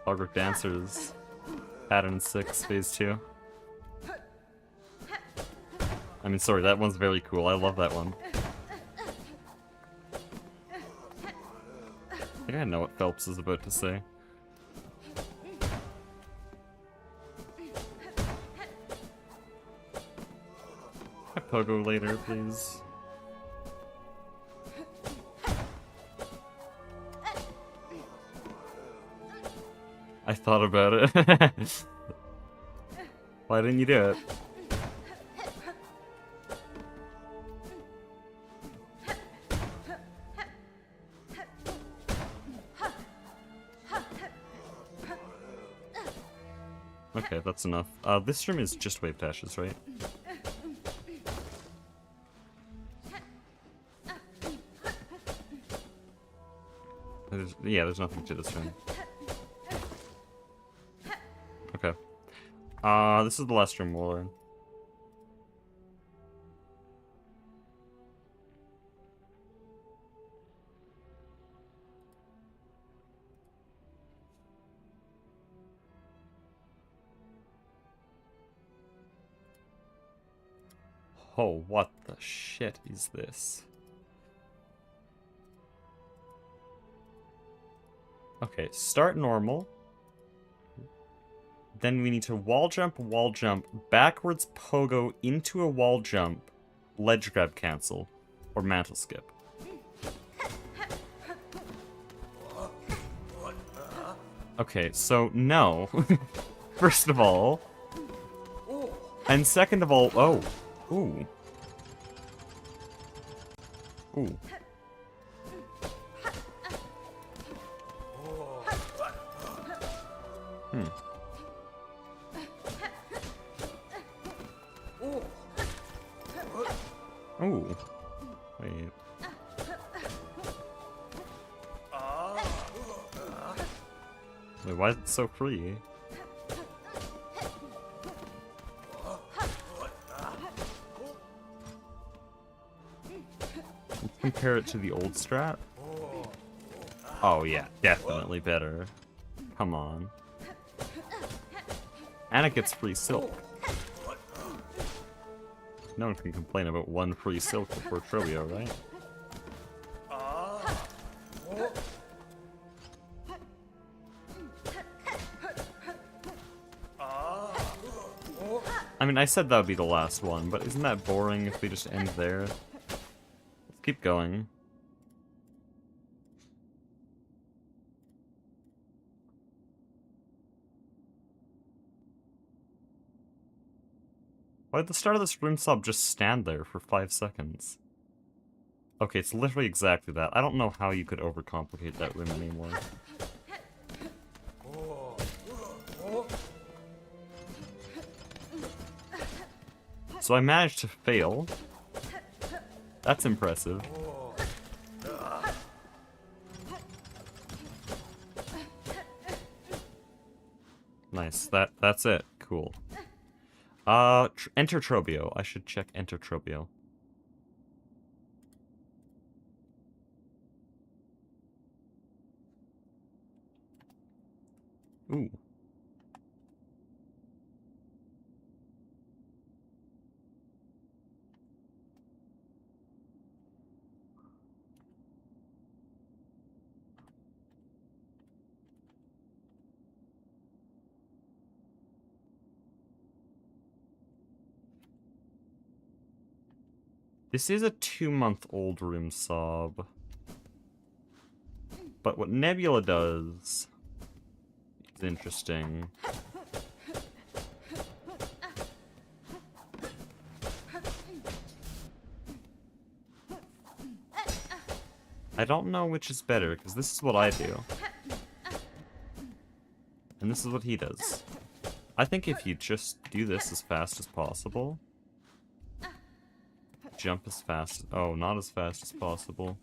Clockwork Dancers Pattern 6 Phase 2. I mean, sorry, that one's very cool. I love that one. I think I know what Phelps is about to say. Pogo later, please. I thought about it. Why didn't you do it? Okay, that's enough. This room is just wave dashes, right? Yeah, there's nothing to this room. Okay. This is the last room we'll learn. Oh, what the shit is this? Okay, start normal. Then we need to wall jump, backwards pogo into a wall jump, ledge grab cancel, or mantle skip. Okay, so no. First of all. And second of all, oh. Ooh. Ooh. Ooh. Wait. Wait, why is it so free? Let's compare it to the old strat. Oh yeah, definitely better. Come on. And it gets free silk. No one can complain about one free silk before Trovio, right? I mean, I said that would be the last one, but isn't that boring if we just end there? Let's keep going. Why did the start of this room sub just stand there for 5 seconds? Okay, it's literally exactly that. I don't know how you could overcomplicate that room anymore. So I managed to fail. That's impressive. Nice. That's it. Cool. Enter Trobio. I should check Enter Trobio. Ooh. This is a 2-month-old room sob. But what Nebula does is interesting. I don't know which is better, because this is what I do. And this is what he does. I think if you just do this as fast as possible... Jump as fast... Oh, not as fast as possible.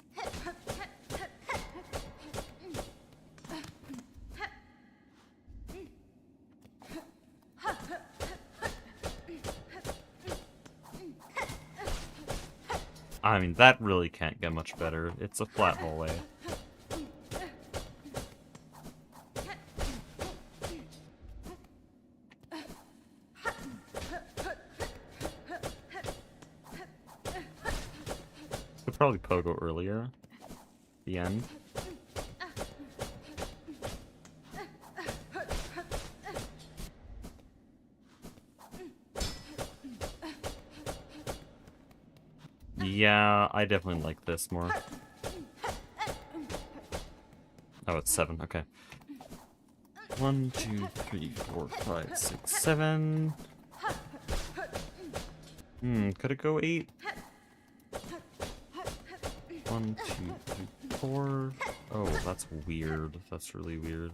I mean, that really can't get much better. It's a flat hallway. Could probably pogo earlier. The end. Yeah, I definitely like this more. Oh, it's 7. Okay. 1, 2, 3, 4, 5, 6, 7. Could it go 8? 1, 2, 3, 4. Oh, that's weird. That's really weird.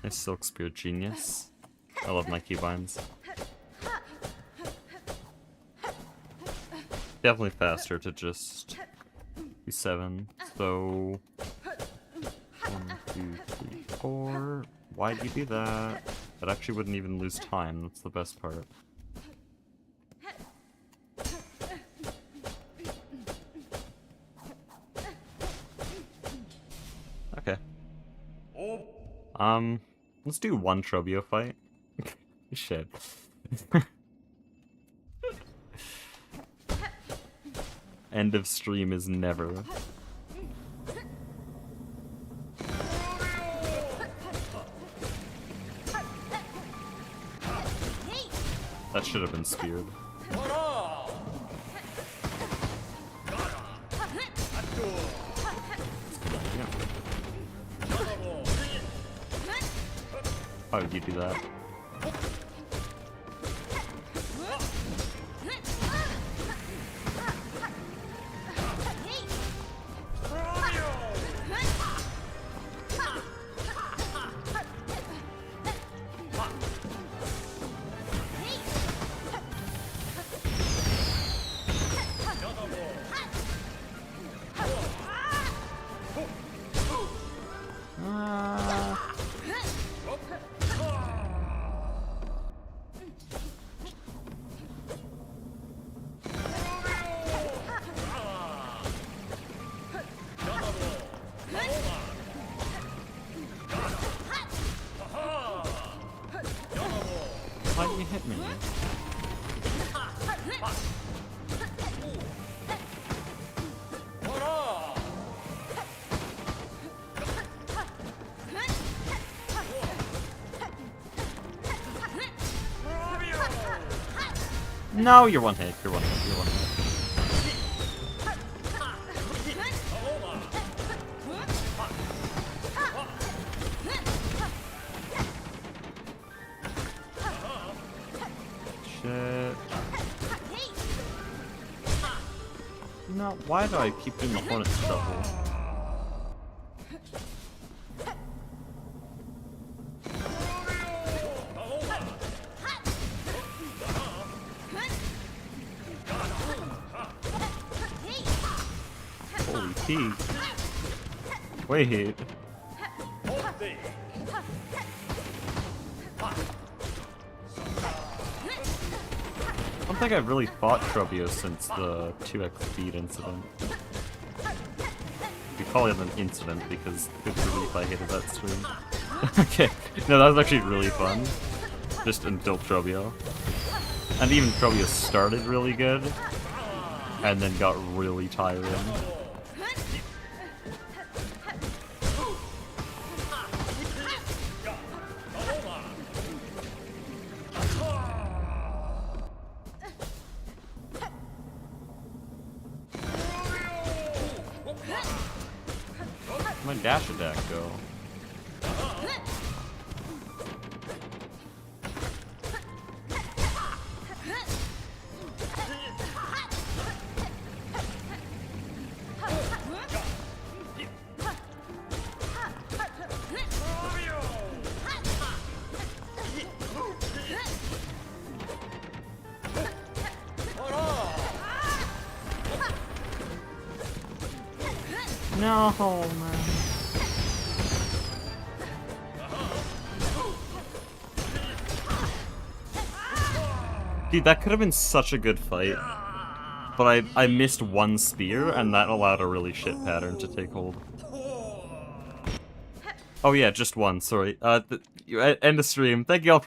Nice Silk Spear genius. I love my keybinds. Definitely faster to just be 7. So 1, 2, 3, 4. Why'd you do that? That actually wouldn't even lose time. That's the best part. Okay. Let's do one Trobio fight. Shit. End of stream is never. That should have been speared. How would you do that? Why did you hit me? No, you're one hit. You're one hit. You're one hit. No, why do I keep doing the hornet shuffle? key. Wait. I don't think I've really fought Trobio since the 2x speed incident. We call it an incident because good relief I hated that stream. Okay, no, that was actually really fun. Just until Trobio. And even Trobio started really good, and then got really tiring. Where'd my dash attack go? No, man. Dude, that could have been such a good fight. But I missed one spear, and that allowed a really shit pattern to take hold. Oh yeah, just one, sorry. End of stream. Thank you all for